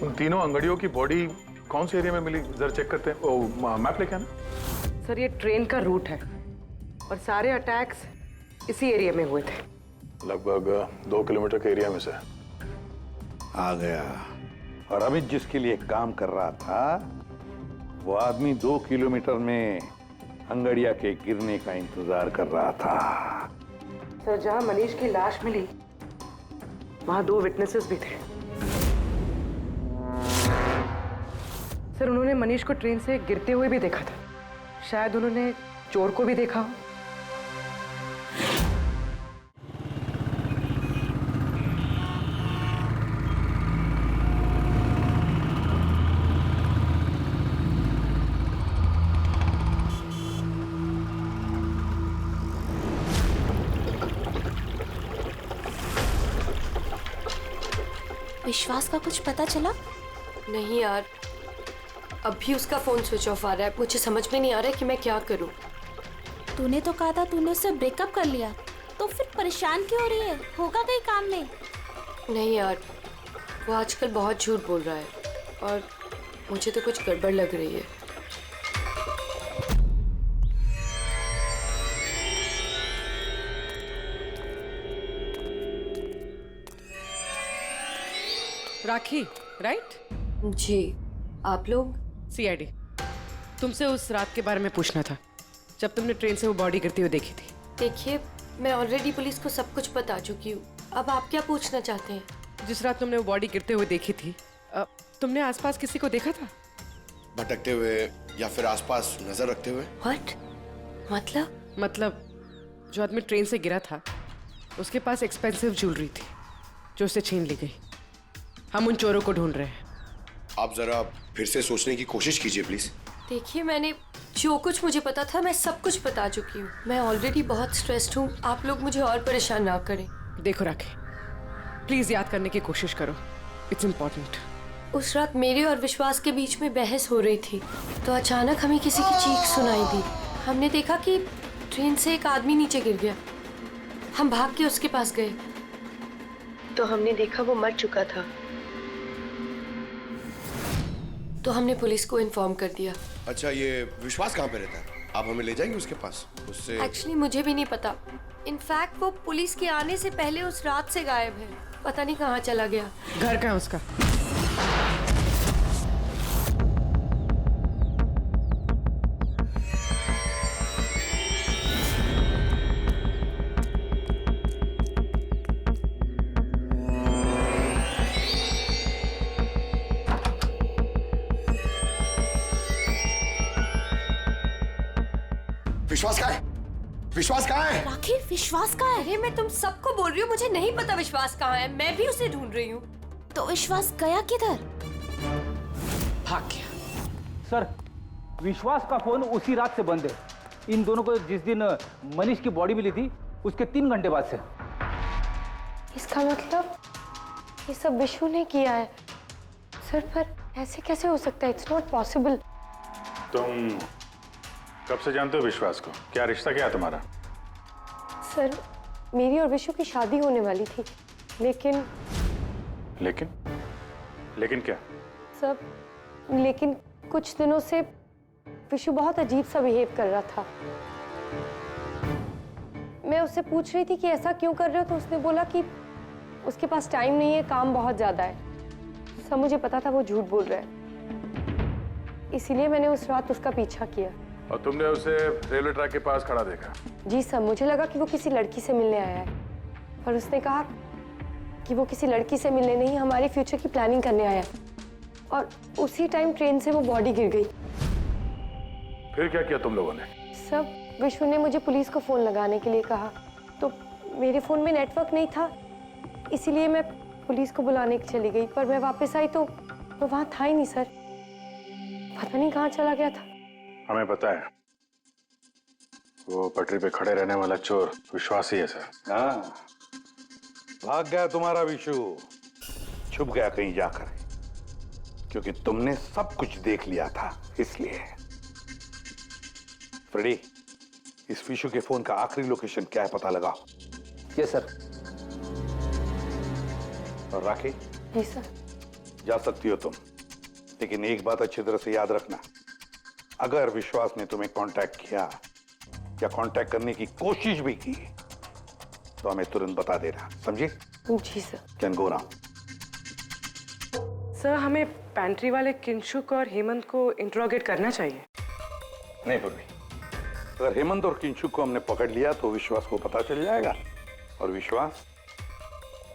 उन तीनों अंगड़ियों की बॉडी कौन से एरिया में मिली, जरा चेक करते हैं। ओ, मैप लेके आना। सर, ये ट्रेन का रूट है और सारे अटैक्स इसी एरिया में हुए थे। लगभग 2 किलोमीटर के एरिया में से। आ गया। और अमित जिसके लिए काम कर रहा था, वो आदमी 2 किलोमीटर में अंगड़िया के गिरने का इंतजार कर रहा था। सर, जहां मनीष की लाश मिली वहां 2 विटनेसेस भी थे। सर, उन्होंने मनीष को ट्रेन से गिरते हुए भी देखा था। शायद उन्होंने चोर को भी देखा हो। विश्वास का कुछ पता चला? नहीं यार, अभी उसका फोन स्विच ऑफ आ रहा है। मुझे समझ में नहीं आ रहा है कि मैं क्या करूं। तूने तो कहा था तूने उससे ब्रेकअप कर लिया, तो फिर परेशान क्यों हो रही है? होगा कहीं काम में? नहीं यार, वो आजकल बहुत झूठ बोल रहा है और मुझे तो कुछ गड़बड़ लग रही है। राखी, राइट? जी, आप लोग? सीआईडी। तुमसे उस रात के बारे में पूछना था जब तुमने ट्रेन से वो बॉडी गिरती हुई देखी थी। देखिए, मैं ऑलरेडी पुलिस को सब कुछ बता चुकी हूँ। अब आप क्या पूछना चाहते हैं? जिस रात तुमने वो बॉडी गिरते हुए देखी थी, तुमने आसपास किसी को देखा था? भटकते हुए या फिर आसपास नजर रखते हुए? What? मतलब जो आदमी ट्रेन से गिरा था उसके पास एक्सपेंसिव ज्वेलरी थी जो उससे छीन ली गई। हम उन चोरों को ढूंढ रहे हैं। आप जरा फिर से सोचने की कोशिश कीजिए प्लीज। देखिए, मैंने जो कुछ मुझे पता था मैं सब कुछ बता चुकी हूँ। मैं ऑलरेडी बहुत स्ट्रेस्ड हूँ। आप लोग मुझे और परेशान ना करें। देखो राखी, प्लीज याद करने की कोशिश करो, इट्स इम्पोर्टेंट। उस रात मेरे और विश्वास के बीच में बहस हो रही थी, तो अचानक हमें किसी की चीख सुनाई दी। हमने देखा कि ट्रेन से एक आदमी नीचे गिर गया। हम भाग के उसके पास गए तो हमने देखा वो मर चुका था। तो हमने पुलिस को इन्फॉर्म कर दिया। अच्छा, ये विश्वास कहाँ पे रहता है? आप हमें ले जाएंगे उसके पास? उससे एक्चुअली मुझे भी नहीं पता। इनफैक्ट वो पुलिस के आने से पहले उस रात से गायब है। पता नहीं कहाँ चला गया। घर कहाँ उसका? विश्वास कहाँ है? विश्वास कहाँ है? राखी, विश्वास कहाँ है? अरे मैं तुम सबको बोल रही हूँ, मुझे नहीं पता विश्वास कहाँ है। मैं भी उसे ढूंढ रही हूँ। तो विश्वास गया किधर? भाग गया। सर, विश्वास का फोन उसी रात से बंद है। इन दोनों को जिस दिन मनीष की बॉडी मिली थी उसके 3 घंटे बाद से। इसका मतलब ये सब विशु ने किया है। सर, पर ऐसे कैसे हो सकता है? It's not possible. तुम कब से जानते हो विश्वास को? क्या रिश्ता क्या है तुम्हारा? सर, मेरी और विशु की शादी होने वाली थी, लेकिन लेकिन क्या? सब लेकिन कुछ दिनों से विशु बहुत अजीब सा बिहेव कर रहा था। मैं उससे पूछ रही थी कि ऐसा क्यों कर रहे हो, तो उसने बोला कि उसके पास टाइम नहीं है, काम बहुत ज्यादा है। सब मुझे पता था वो झूठ बोल रहा है, इसीलिए मैंने उस रात उसका पीछा किया। और तुमने उसे रेलवे ट्रैक के पास खड़ा देखा? जी सर, मुझे लगा कि वो किसी लड़की से मिलने आया है, पर उसने कहा कि वो किसी लड़की से मिलने नहीं, हमारे फ्यूचर की प्लानिंग करने आया है। और उसी टाइम ट्रेन से वो बॉडी गिर गई। फिर क्या किया तुम लोगों ने? सब विशु ने मुझे पुलिस को फोन लगाने के लिए कहा, तो मेरे फोन में नेटवर्क नहीं था, इसीलिए मैं पुलिस को बुलाने के चली गई। पर मैं वापस आई तो वो वहां था ही नहीं सर। पता नहीं कहाँ चला गया था। हमें पता है, वो पटरी पे खड़े रहने वाला चोर विश्वास ही है सर। हाँ, भाग गया तुम्हारा विशु, छुप गया कहीं जाकर, क्योंकि तुमने सब कुछ देख लिया था इसलिए। फ्रेडी, इस विशु के फोन का आखिरी लोकेशन क्या है पता लगाओ। Yes sir. और राखी? जी सर। जा सकती हो तुम, लेकिन एक बात अच्छी तरह से याद रखना, अगर विश्वास ने तुम्हें कांटेक्ट किया या कांटेक्ट करने की कोशिश भी की तो हमें तुरंत बता देना, समझे? जी sir. Can go now. Sir, हमें पैंट्री वाले किंशुक और हेमंत को इंट्रोगेट करना चाहिए। नहीं पूर्वी, अगर हेमंत और किंशुक को हमने पकड़ लिया तो विश्वास को पता चल जाएगा और विश्वास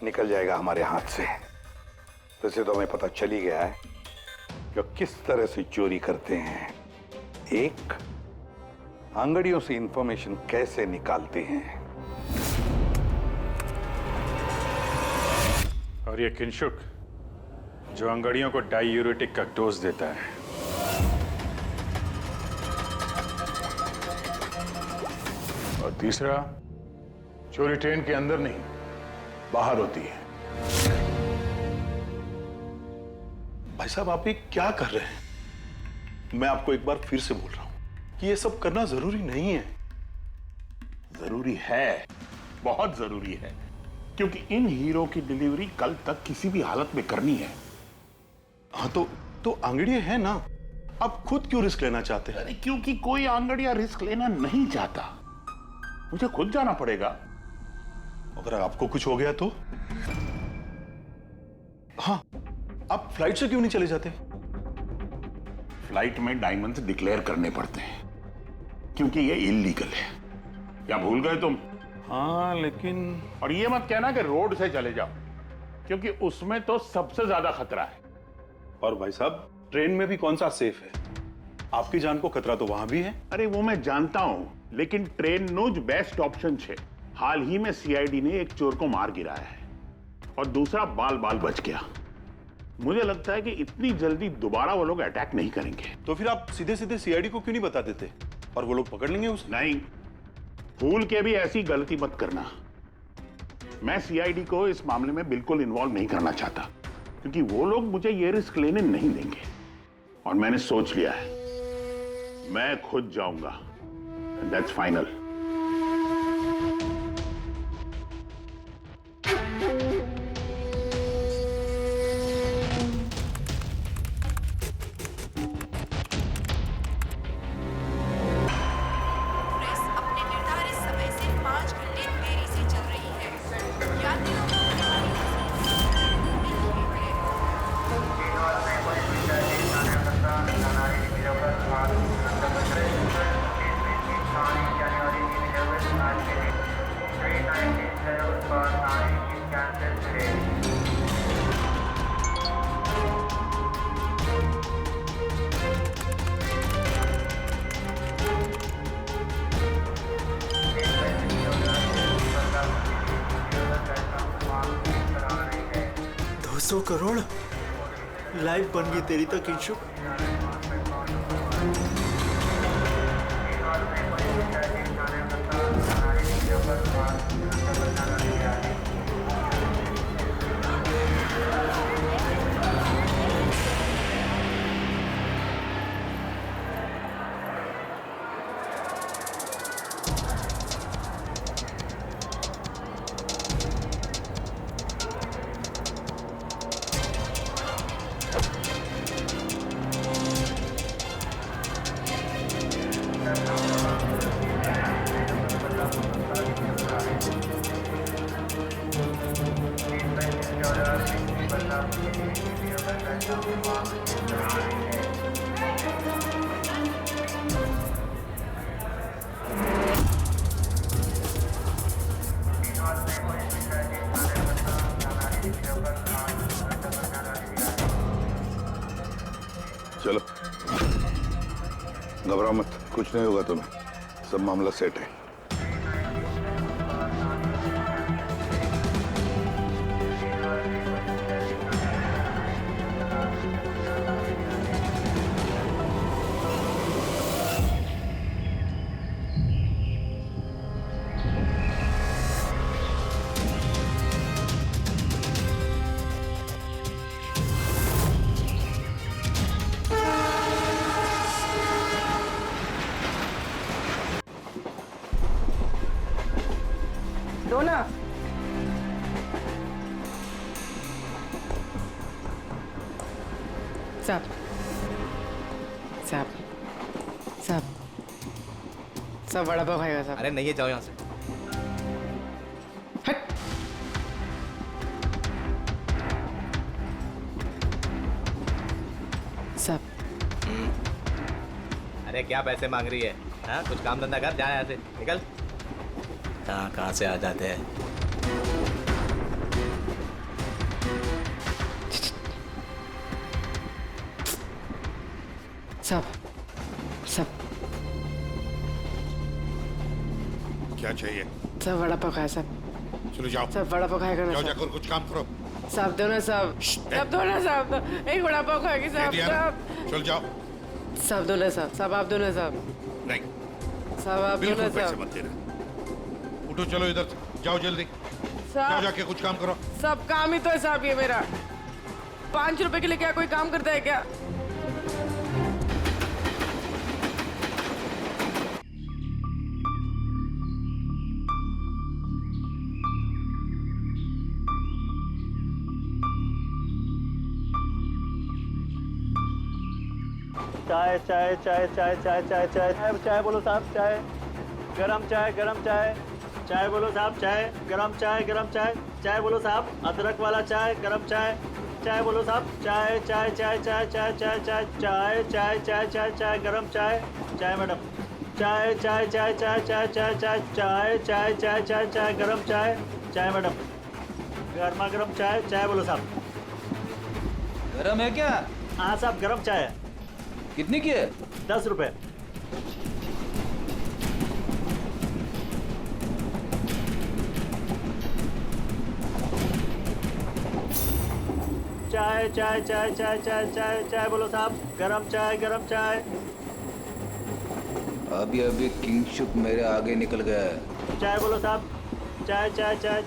निकल जाएगा हमारे हाथ से। वैसे तो हमें पता चल ही गया है कि किस तरह से चोरी करते हैं, एक अंगड़ियों से इंफॉर्मेशन कैसे निकालते हैं। और ये किंशुक जो अंगड़ियों को डायूरेटिक का डोज देता है। और तीसरा, चोरी ट्रेन के अंदर नहीं बाहर होती है। भाई साहब, आप ये क्या कर रहे हैं? मैं आपको एक बार फिर से बोल रहा हूं कि ये सब करना जरूरी नहीं है। जरूरी है, बहुत जरूरी है, क्योंकि इन हीरो की डिलीवरी कल तक किसी भी हालत में करनी है। हाँ, तो आंगड़िया है ना, आप खुद क्यों रिस्क लेना चाहते हैं? अरे क्योंकि कोई आंगड़िया रिस्क लेना नहीं चाहता, मुझे खुद जाना पड़ेगा। अगर आपको कुछ हो गया तो? हाँ, आप फ्लाइट से क्यों नहीं चले जाते? फ्लाइट में डायमंड्स डिक्लेयर करने पड़ते हैं, क्योंकि ये इलीगल है। क्या भूल गए तुम? हाँ, लेकिन और ये मत कहना कि रोड से चले जाओ, क्योंकि उसमें तो सबसे ज्यादा खतरा है। और भाई साहब, ट्रेन में भी कौन सा सेफ है? आपकी जान को खतरा तो वहां भी है। अरे वो मैं जानता हूं, लेकिन ट्रेन नो बेस्ट ऑप्शन है। हाल ही में सीआईडी ने एक चोर को मार गिराया है और दूसरा बाल बाल बच गया। मुझे लगता है कि इतनी जल्दी दोबारा वो लोग अटैक नहीं करेंगे। तो फिर आप सीधे सीधे सीआईडी को क्यों नहीं बता देते और वो लोग पकड़ लेंगे उसे? नहीं, भूल के भी ऐसी गलती मत करना। मैं सीआईडी को इस मामले में बिल्कुल इन्वॉल्व नहीं करना चाहता, क्योंकि वो लोग मुझे ये रिस्क लेने नहीं देंगे। और मैंने सोच लिया है, मैं खुद जाऊंगा दैट्स फाइनल। एक्सप्रेस अपने निर्धारित समय से 5 घंटे देरी से चल रही है। यात्रियों को होने वाली $200 करोड़ लाइफ बन गई तेरी तो किंशु। चलो, घबराओ मत, कुछ नहीं होगा तुम्हें, सब मामला सेट है। दो ना। साहब साहब साहब सब वड़ा पाव खाएगा साहब। अरे नहीं, जाओ यहाँ से। हट। साहब। अरे क्या पैसे मांग रही है? हाँ, कुछ काम धंधा कर, जा यहाँ से, निकल। कहाँ से आ जाते हैं? सब क्या चाहिए? सब वड़ा पाव खाया सब। चलो जाओ। सब वड़ा पाव खाएगा ना? जाओ, जाकर कुछ काम करो। सब दो ना सब। सब दो ना सब। एक वड़ा पाव खाएगी सब। सब। चल जाओ। सब दो ना सब। सब आप दो ना सब। नहीं। सब आप दो ना बिल्कुल पैसे सब। मत देना। उठो, चलो इधर से, जाओ जल्दी। जाओ, जाके कुछ काम करो। सब काम ही तो है साहब ये मेरा। 5 रुपए के लिए क्या कोई काम करता है क्या? चाय चाय चाय चाय चाय चाय चाय चाय चाय बोलो साहब, चाय गरम चाय, गरम चाय। चाय बोलो साहब, चाय गरम चाय, गरम चाय। चाय बोलो साहब, अदरक वाला चाय, गरम चाय। चाय बोलो साहब, चाय चाय चाय चाय चाय चाय चाय चाय चाय चाय चाय चाय गरम चाय। चाय मैडम, चाय चाय चाय चाय चाय चाय चाय चाय चाय चाय चाय चाय गरम चाय। चाय मैडम, गर्मा गर्म चाय। चाय बोलो साहब। गरम है क्या? हाँ साहब, गरम चाय है। कितनी की है? 10 रुपए। चाय चाय चाय चाय चाय चाय चाय बोलो साहब, गरम चाय, गरम चाय। अभी अभी किंगशुक मेरे आगे निकल गया है। चाय बोलो साहब, चाय चाय चाय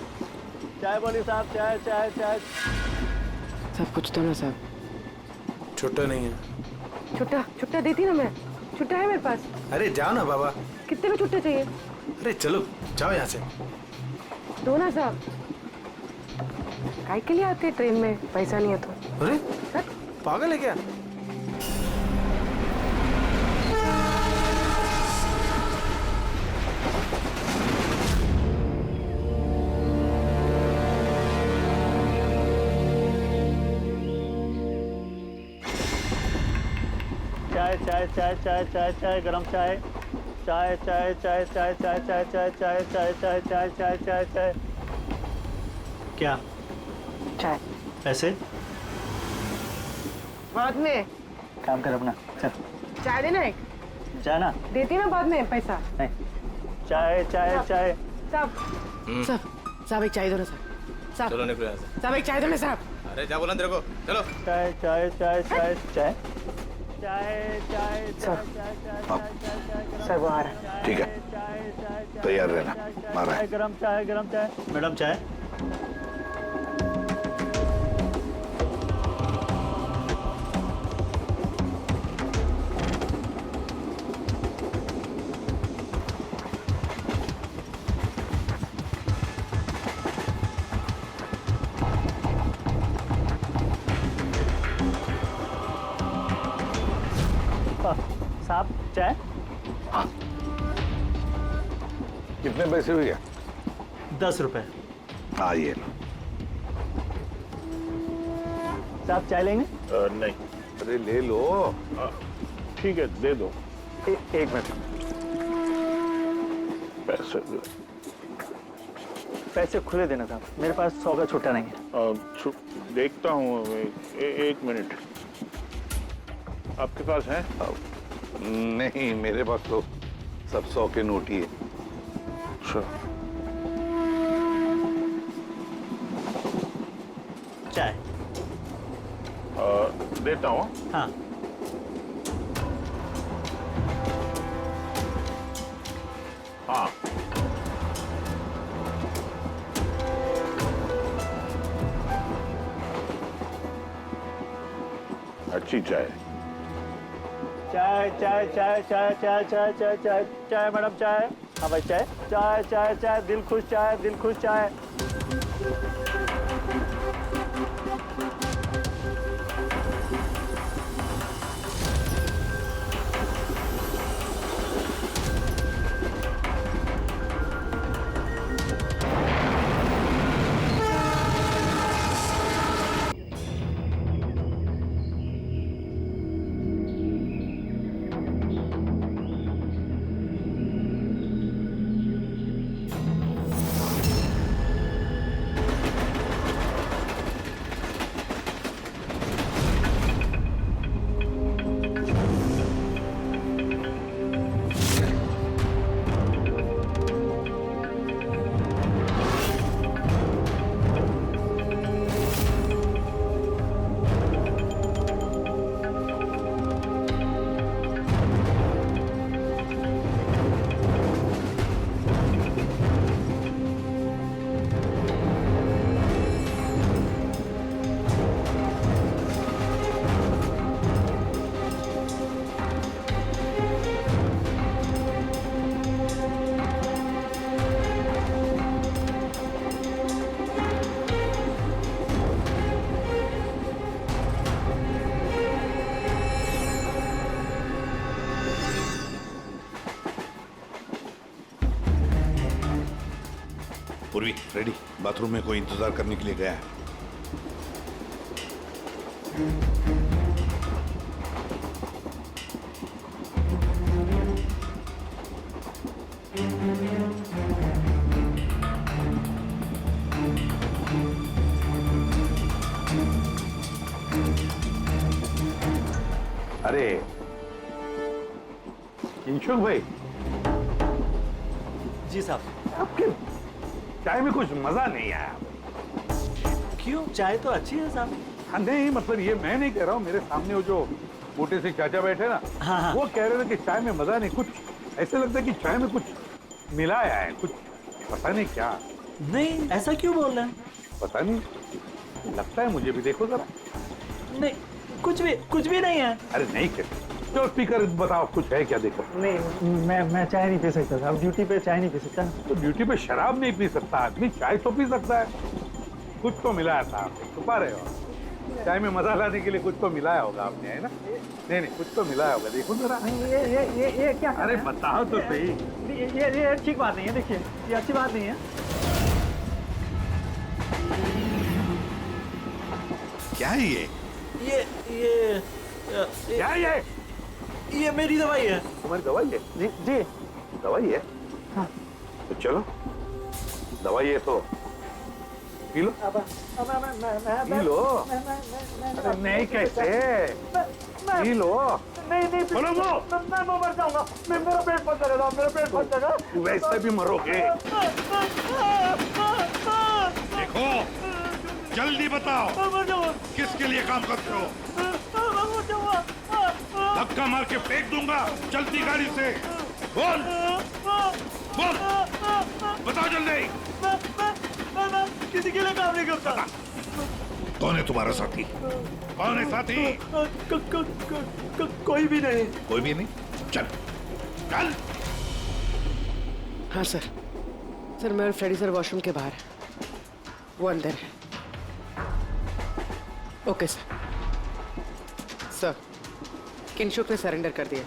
चाय बोलिए साहब, चाय चाय चाय। सब कुछ तो ना साहब। छुट्टा नहीं है। छुट्टा छुट्टा देती ना मैं। छुट्टा है मेरे पास। अरे जाओ ना बाबा। कितने में छुट्टे चाहिए? अरे चलो जाओ यहाँ से। दो ना साहब। काय के लिए आते हैं ट्रेन में, पैसा नहीं है तो? अरे पागल है क्या? चाय चाय चाय चाय चाय चाय गरम चाय चाय चाय चाय चाय चाय चाय चाय चाय चाय चाय चाय चाय चाय चाय। क्या चाय? ऐसे बाद में काम कर अपना, चल चाय देना एक। जाना देती ना बाद में पैसा। नहीं, चाय चाय चाय। साहब साहब एक चाय दो ना साहब। साहब चलो निकलो यहाँ से। साहब एक चाय दो ना साहब। अरे जा बोला तेरे को, चलो। चाय चाय चाय चाय चाय चाय चाय सर वो आ रहा है। ठीक है, तैयार रहना, मारा है। गरम चाय गरम चाय। मैडम चाय। साहब चाय। हाँ, कितने पैसे हुए? 10 रुपए। हाँ ये साहब चाय लेंगे? नहीं। अरे ले लो। ठीक है दे दो। एक मिनट। पैसे पैसे खुले देना साहब, मेरे पास 100 का छुट्टा नहीं है। देखता हूँ, एक मिनट। आपके पास है? नहीं, मेरे पास तो सब 100 के नोट ही है। अच्छा। चाय देता हूँ। हाँ। हाँ अच्छी चाय। चाय चाय चाय चाय चाय चाय चाय चाय चाय मैडम चाय। हाँ भाई चाय चाय चाय चाय दिल खुश चाय, दिल खुश चाय। पूर्वी रेडी, बाथरूम में कोई इंतजार करने के लिए गया है। अरे किंशुक भाई। जी साहब। आपके चाय में कुछ मजा नहीं आया। क्यों? चाय तो अच्छी है साहब। हाँ नहीं, मतलब ये मैं नहीं कह रहा हूँ, मेरे सामने वो जो मोटे से चाचा बैठे ना, हाँ। वो कह रहे थे कि चाय में मजा नहीं, कुछ ऐसे लगता है कि चाय में कुछ मिलाया है, कुछ पता नहीं क्या। नहीं, ऐसा क्यों बोल रहे हैं? पता नहीं, लगता है मुझे भी। देखो जरा। नहीं, कुछ भी नहीं है। अरे नहीं कहते, चलो स्पीकर बताओ, कुछ है क्या देखो। नहीं, मैं चाय नहीं पी सकता साहब, ड्यूटी पे चाय नहीं पी सकता। तो ड्यूटी पे शराब नहीं पी सकता आदमी, चाय तो पी सकता है। कुछ तो मिलाया था आपने, छुपा रहे हो। चाय में मजा लाने के लिए कुछ तो मिलाया होगा आपने, है ना? नहीं नहीं, कुछ तो मिलाया होगा, देखो जरा। ये क्या? अरे बताओ तो सही। ये ठीक बात नहीं है, देखिए ये अच्छी बात नहीं है। क्या है ये? क्या है ये मेरी दवाई है। तुम्हारी दवाई है? जी दवाई है। हाँ। तो चलो, दवाई है तो पी लो। P low. अरे नहीं, कैसे पी लो। नहीं बोलो वो। मैं मर जाऊंगा, मेरा पेट फट जाएगा, मेरा पेट फट जाएगा। वैसे भी मरोगे। देखो, जल्दी बताओ किसके लिए काम करते हो? धक्का मार के फेंक दूंगा, चलती गाड़ी से। बोल बोल, बताओ जल्दी। मैं किसी के लिए काम नहीं करता। कौन है तुम्हारा साथी? कौन है साथी? कोई भी नहीं। कोई भी नहीं? चल चल। हाँ सर, मैं और फ्रेडी सर वॉशरूम के बाहर है, वो अंदर है। ओके सर, किंशुक ने सरेंडर कर दिया।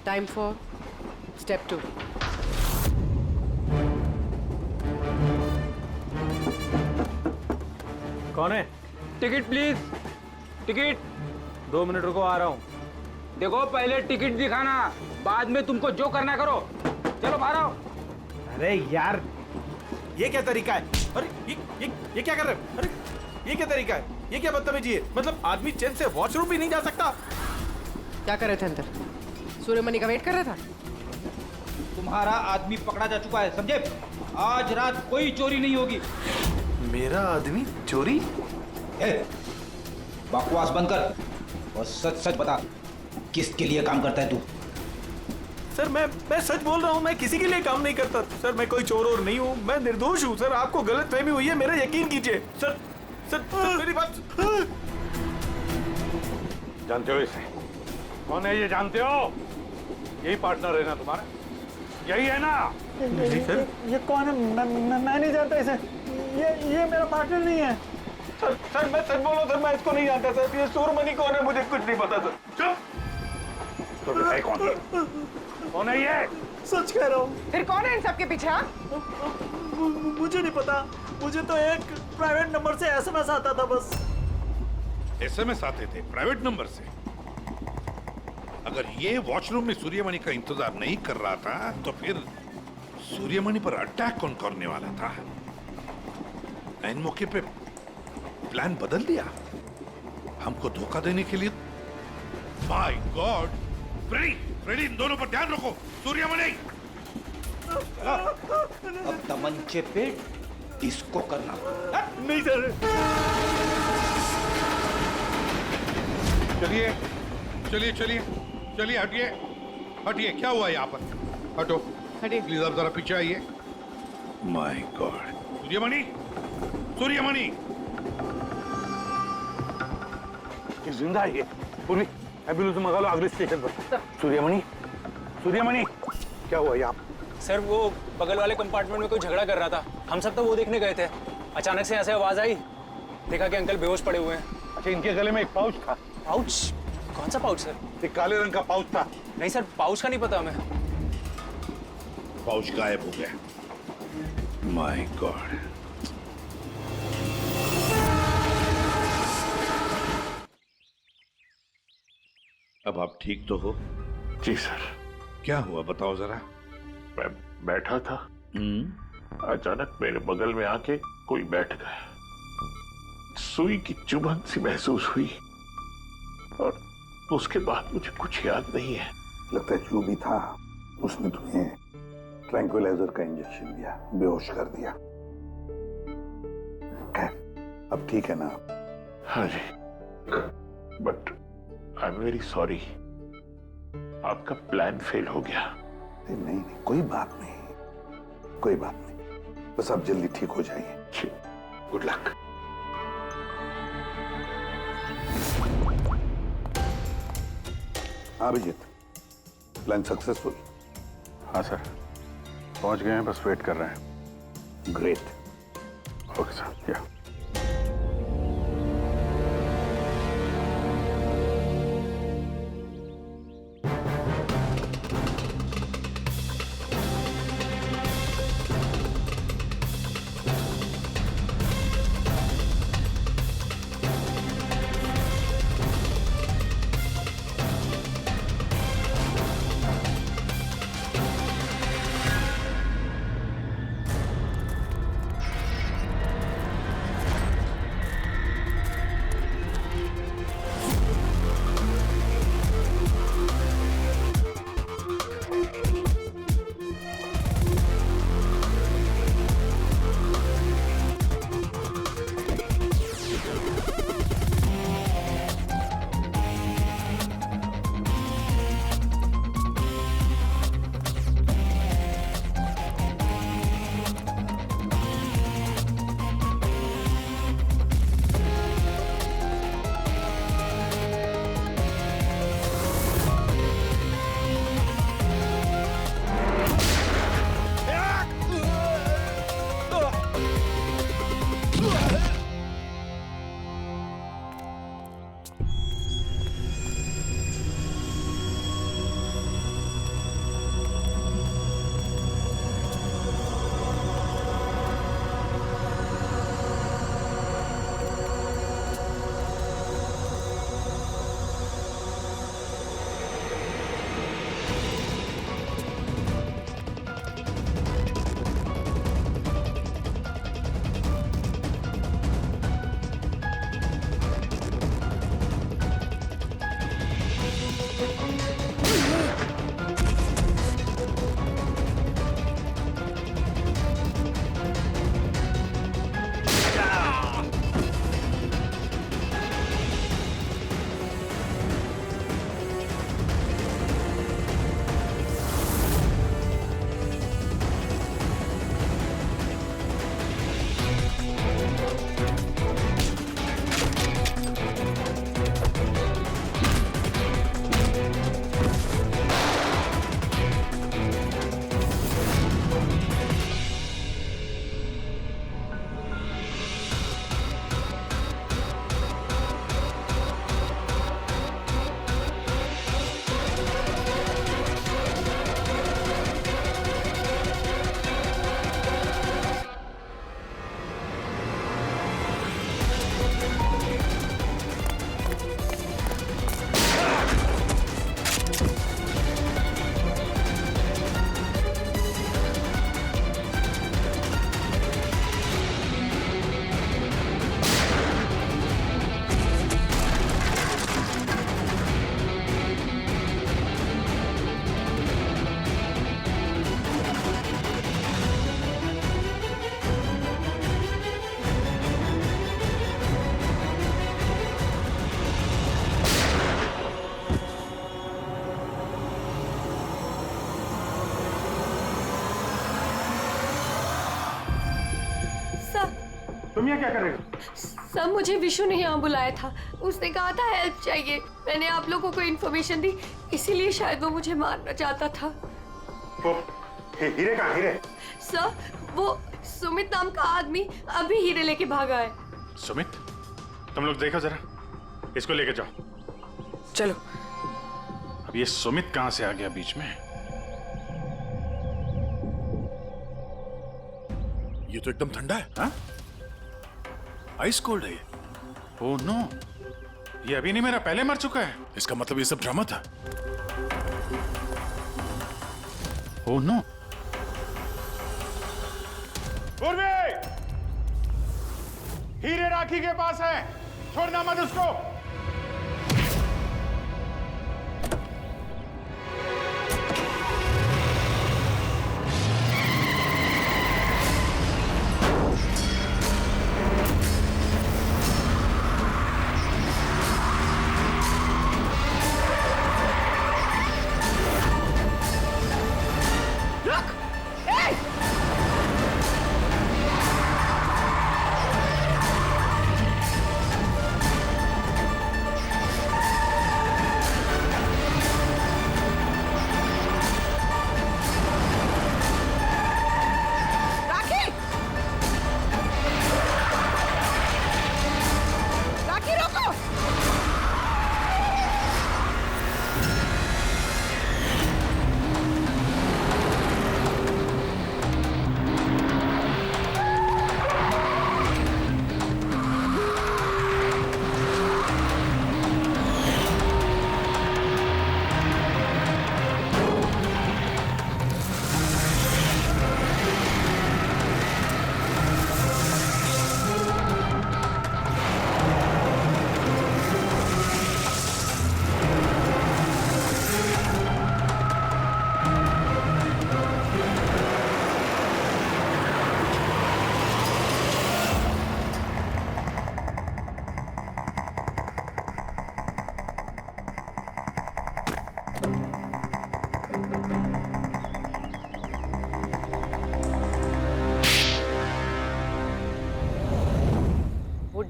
Time for step 2। कौन है? Ticket please, ticket. 2 मिनट रुको, आ रहा हूँ। देखो, पहले टिकट दिखाना, बाद में तुमको जो करना करो। चलो बाहर आओ। अरे यार, ये क्या तरीका है? अरे ये क्या कर रहे हो? अरे ये क्या तरीका है? ये क्या बदतमीजी है? मतलब आदमी चैन से वॉशरूम भी नहीं जा सकता। क्या कर रहे थे अंदर? सूर्यमणि का वेट कर रहा था। तुम्हारा आदमी पकड़ा जा चुका है, समझे? आज रात कोई चोरी नहीं होगी। मेरा आदमी चोरी? बकवास बंद कर और सच सच बता, किसके लिए काम करता है तू? सर मैं सच बोल रहा हूँ, मैं किसी के लिए काम नहीं करता सर। मैं कोई चोर और नहीं हूँ, मैं निर्दोष हूँ सर। आपको गलतफहमी हुई है, मेरा यकीन कीजिए सर। सर मेरी बात। जानते हो इसे? कौन है ये, जानते हो? यही पार्टनर है ना तुम्हारा? यही है ना? नहीं सर, ये कौन है? मैं नहीं जानता इसे। ये मेरा पार्टनर नहीं है सर। मैं सच बोल रहा हूँ सर, मैं इसको नहीं जानता सर। ये सूर्यमणि कौन है मुझे कुछ नहीं पता सर। चुप। तो बताइए कौन है ये? सच कह रहा हूँ। फिर कौन है इन सबके पीछे? मुझे नहीं पता, मुझे तो एक प्राइवेट नंबर से एसएमएस आता था बस। एसएमएस आते थे प्राइवेट नंबर से? अगर ये वॉशरूम में सूर्यमणि का इंतजार नहीं कर रहा था, तो फिर सूर्यमणि पर अटैक कौन करने वाला था? इन मौके पे प्लान बदल दिया हमको धोखा देने के लिए। My God! फ्रेडी, इन दोनों पर ध्यान रखो। सूर्यमणि, अब तमंचे पे डिस्को करना। नहीं सर। चलिए, हटिए। क्या हुआ यहाँ पर? हटो, प्लीज आप जरा पीछे आइए। My God! सूर्यमणि जिंदा है ये। पूरी एम्बुलेंस मंगा लो अगले स्टेशन पर। सूर्यमणि, क्या हुआ यहाँ? सर वो बगल वाले कंपार्टमेंट में कोई झगड़ा कर रहा था, हम सब तो वो देखने गए थे। अचानक से ऐसे आवाज आई, देखा कि अंकल बेहोश पड़े हुए हैं। अच्छा, इनके गले में एक पाउच था। पाउच? कौन सा पाउच सर? एक काले रंग का पाउच था। नहीं सर, पाउच का नहीं पता हमें। पाउच गायब हो गया। My God! अब आप ठीक तो हो? जी सर। क्या हुआ बताओ जरा। मैं बैठा था, अचानक मेरे बगल में आके कोई बैठ गया। सुई की चुभन सी महसूस हुई और उसके बाद मुझे कुछ याद नहीं है। लगता है जो भी था उसने तुम्हें ट्रैंक्विलाइजर का इंजेक्शन दिया, बेहोश कर दिया। खैर, अब ठीक है ना? हाँ जी, but I am very sorry, आपका प्लान फेल हो गया। नहीं, कोई बात नहीं, बस आप जल्दी ठीक हो जाइए। Good luck. हाँ अभिजीत, प्लान सक्सेसफुल? हाँ सर, पहुंच गए हैं, बस वेट कर रहे हैं। ग्रेट। ओके सर, या तुम यहाँ क्या कर रहे हो? सर मुझे विशु ने यहाँ बुलाया था, उसने कहा था हेल्प चाहिए, मैंने आप लोगों को इन्फॉर्मेशन दी, इसीलिए शायद वो मुझे मारना चाहता था। हीरे कहाँ? हीरे? सर वो सुमित नाम का आदमी अभी हीरे लेके भागा है। सुमित, तुम लोग देखो जरा, इसको लेके जाओ। चलो। अब ये सुमित कहाँ से आ गया बीच में? ये तो एकदम ठंडा है। हाँ? आइस कोल्ड है ये। ओह नो, ये अभी नहीं मेरा, पहले मर चुका है। इसका मतलब ये सब ड्रामा था। Oh no. उर्वी! हीरे राखी के पास है, छोड़ना मत उसको।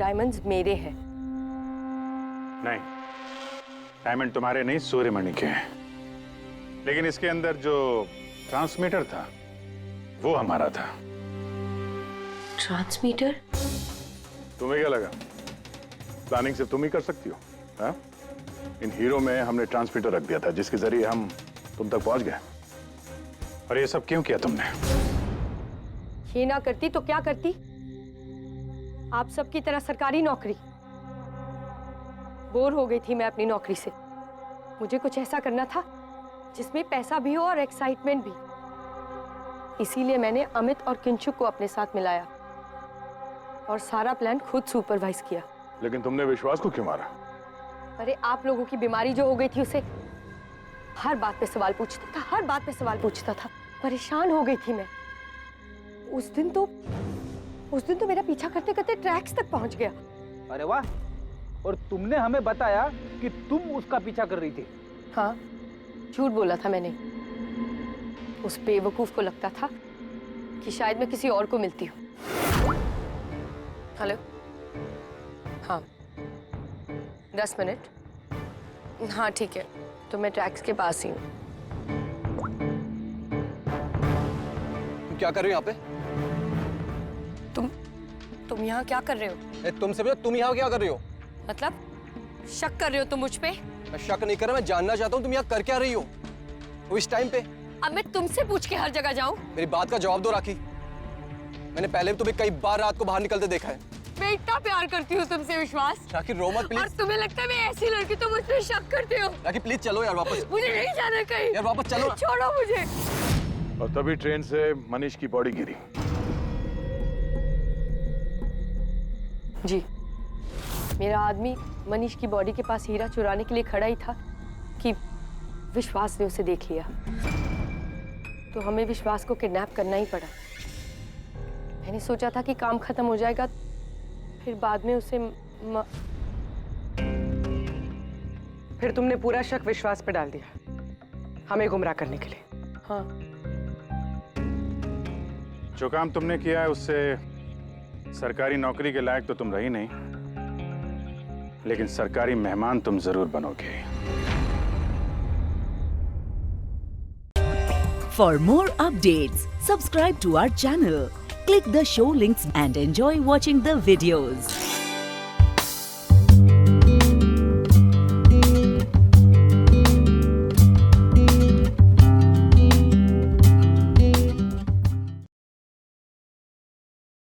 डायमंड्स मेरे हैं। नहीं, डायमंड तुम्हारे नहीं, सूर्यमणि के हैं। लेकिन इसके अंदर जो ट्रांसमीटर था वो हमारा था। ट्रांसमीटर? तुम्हें क्या लगा प्लानिंग सिर्फ तुम ही कर सकती हो? हाँ? इन हीरो में हमने ट्रांसमीटर रख दिया था जिसके जरिए हम तुम तक पहुंच गए। और ये सब क्यों किया तुमने? ये ना करती तो क्या करती? आप सबकी तरह सरकारी नौकरी। बोर हो गई थी मैं अपनी नौकरी से। मुझे कुछ ऐसा करना था जिसमें पैसा भी हो और एक्साइटमेंट भी। इसीलिए मैंने अमित और किंचुक को अपने साथ मिलाया और सारा प्लान खुद सुपरवाइज किया। लेकिन तुमने विश्वास को क्यों मारा? अरे आप लोगों की बीमारी जो हो गई थी उसे हर बात पे सवाल पूछता था, हर बात पे सवाल पूछता था। परेशान हो गई थी मैं। उस दिन तो मेरा पीछा करते करते ट्रैक्स तक पहुंच गया। अरे वाह, और तुमने हमें बताया कि तुम उसका पीछा कर रही थी। हाँ, झूठ बोला था मैंने। उस बेवकूफ को लगता था कि शायद मैं किसी और को मिलती हूँ। हेलो, हाँ 10 मिनट। हाँ ठीक है, तो मैं ट्रैक्स के पास ही हूँ। क्या कर रहे हो यहाँ पे? तुम यहाँ क्या कर रहे हो? तुमसे भी तुम यहाँ क्या कर रही हो? मतलब शक कर रहे हो तुम मुझ पे? मैं शक नहीं कर रहा, मैं जानना चाहता हूँ तुम यहाँ कर क्या रही हो वो इस टाइम पे। अब मैं तुमसे पूछ के हर जगह जाऊँ? मेरी बात का जवाब दो राखी। मैंने पहले भी तुम्हें कई बार रात को बाहर निकलते देखा है। मैं इतना प्यार करती हूँ तुमसे विश्वास। राखी रो मत प्लीज। और तुम्हें लगता है मैं ऐसी लड़की तुम मुझ पे शक करते हो? राखी प्लीज चलो यार वापस। मुझे नहीं जाना कहीं। यार वापस चलो। छोड़ो मुझे। और तभी ट्रेन से मनीष की बॉडी गिरी। जी, मेरा आदमी मनीष की बॉडी के पास हीरा चुराने के लिए खड़ा ही था कि विश्वास ने उसे देख लिया। तो हमें विश्वास को किडनैप करना ही पड़ा। मैंने सोचा था कि काम खत्म हो जाएगा, फिर बाद में उसे फिर तुमने पूरा शक विश्वास पे डाल दिया हमें गुमराह करने के लिए। हाँ, जो काम तुमने किया है उससे सरकारी नौकरी के लायक तो तुम रही नहीं, लेकिन सरकारी मेहमान तुम जरूर बनोगे। For more updates, subscribe to our channel, click the show links and enjoy watching the videos.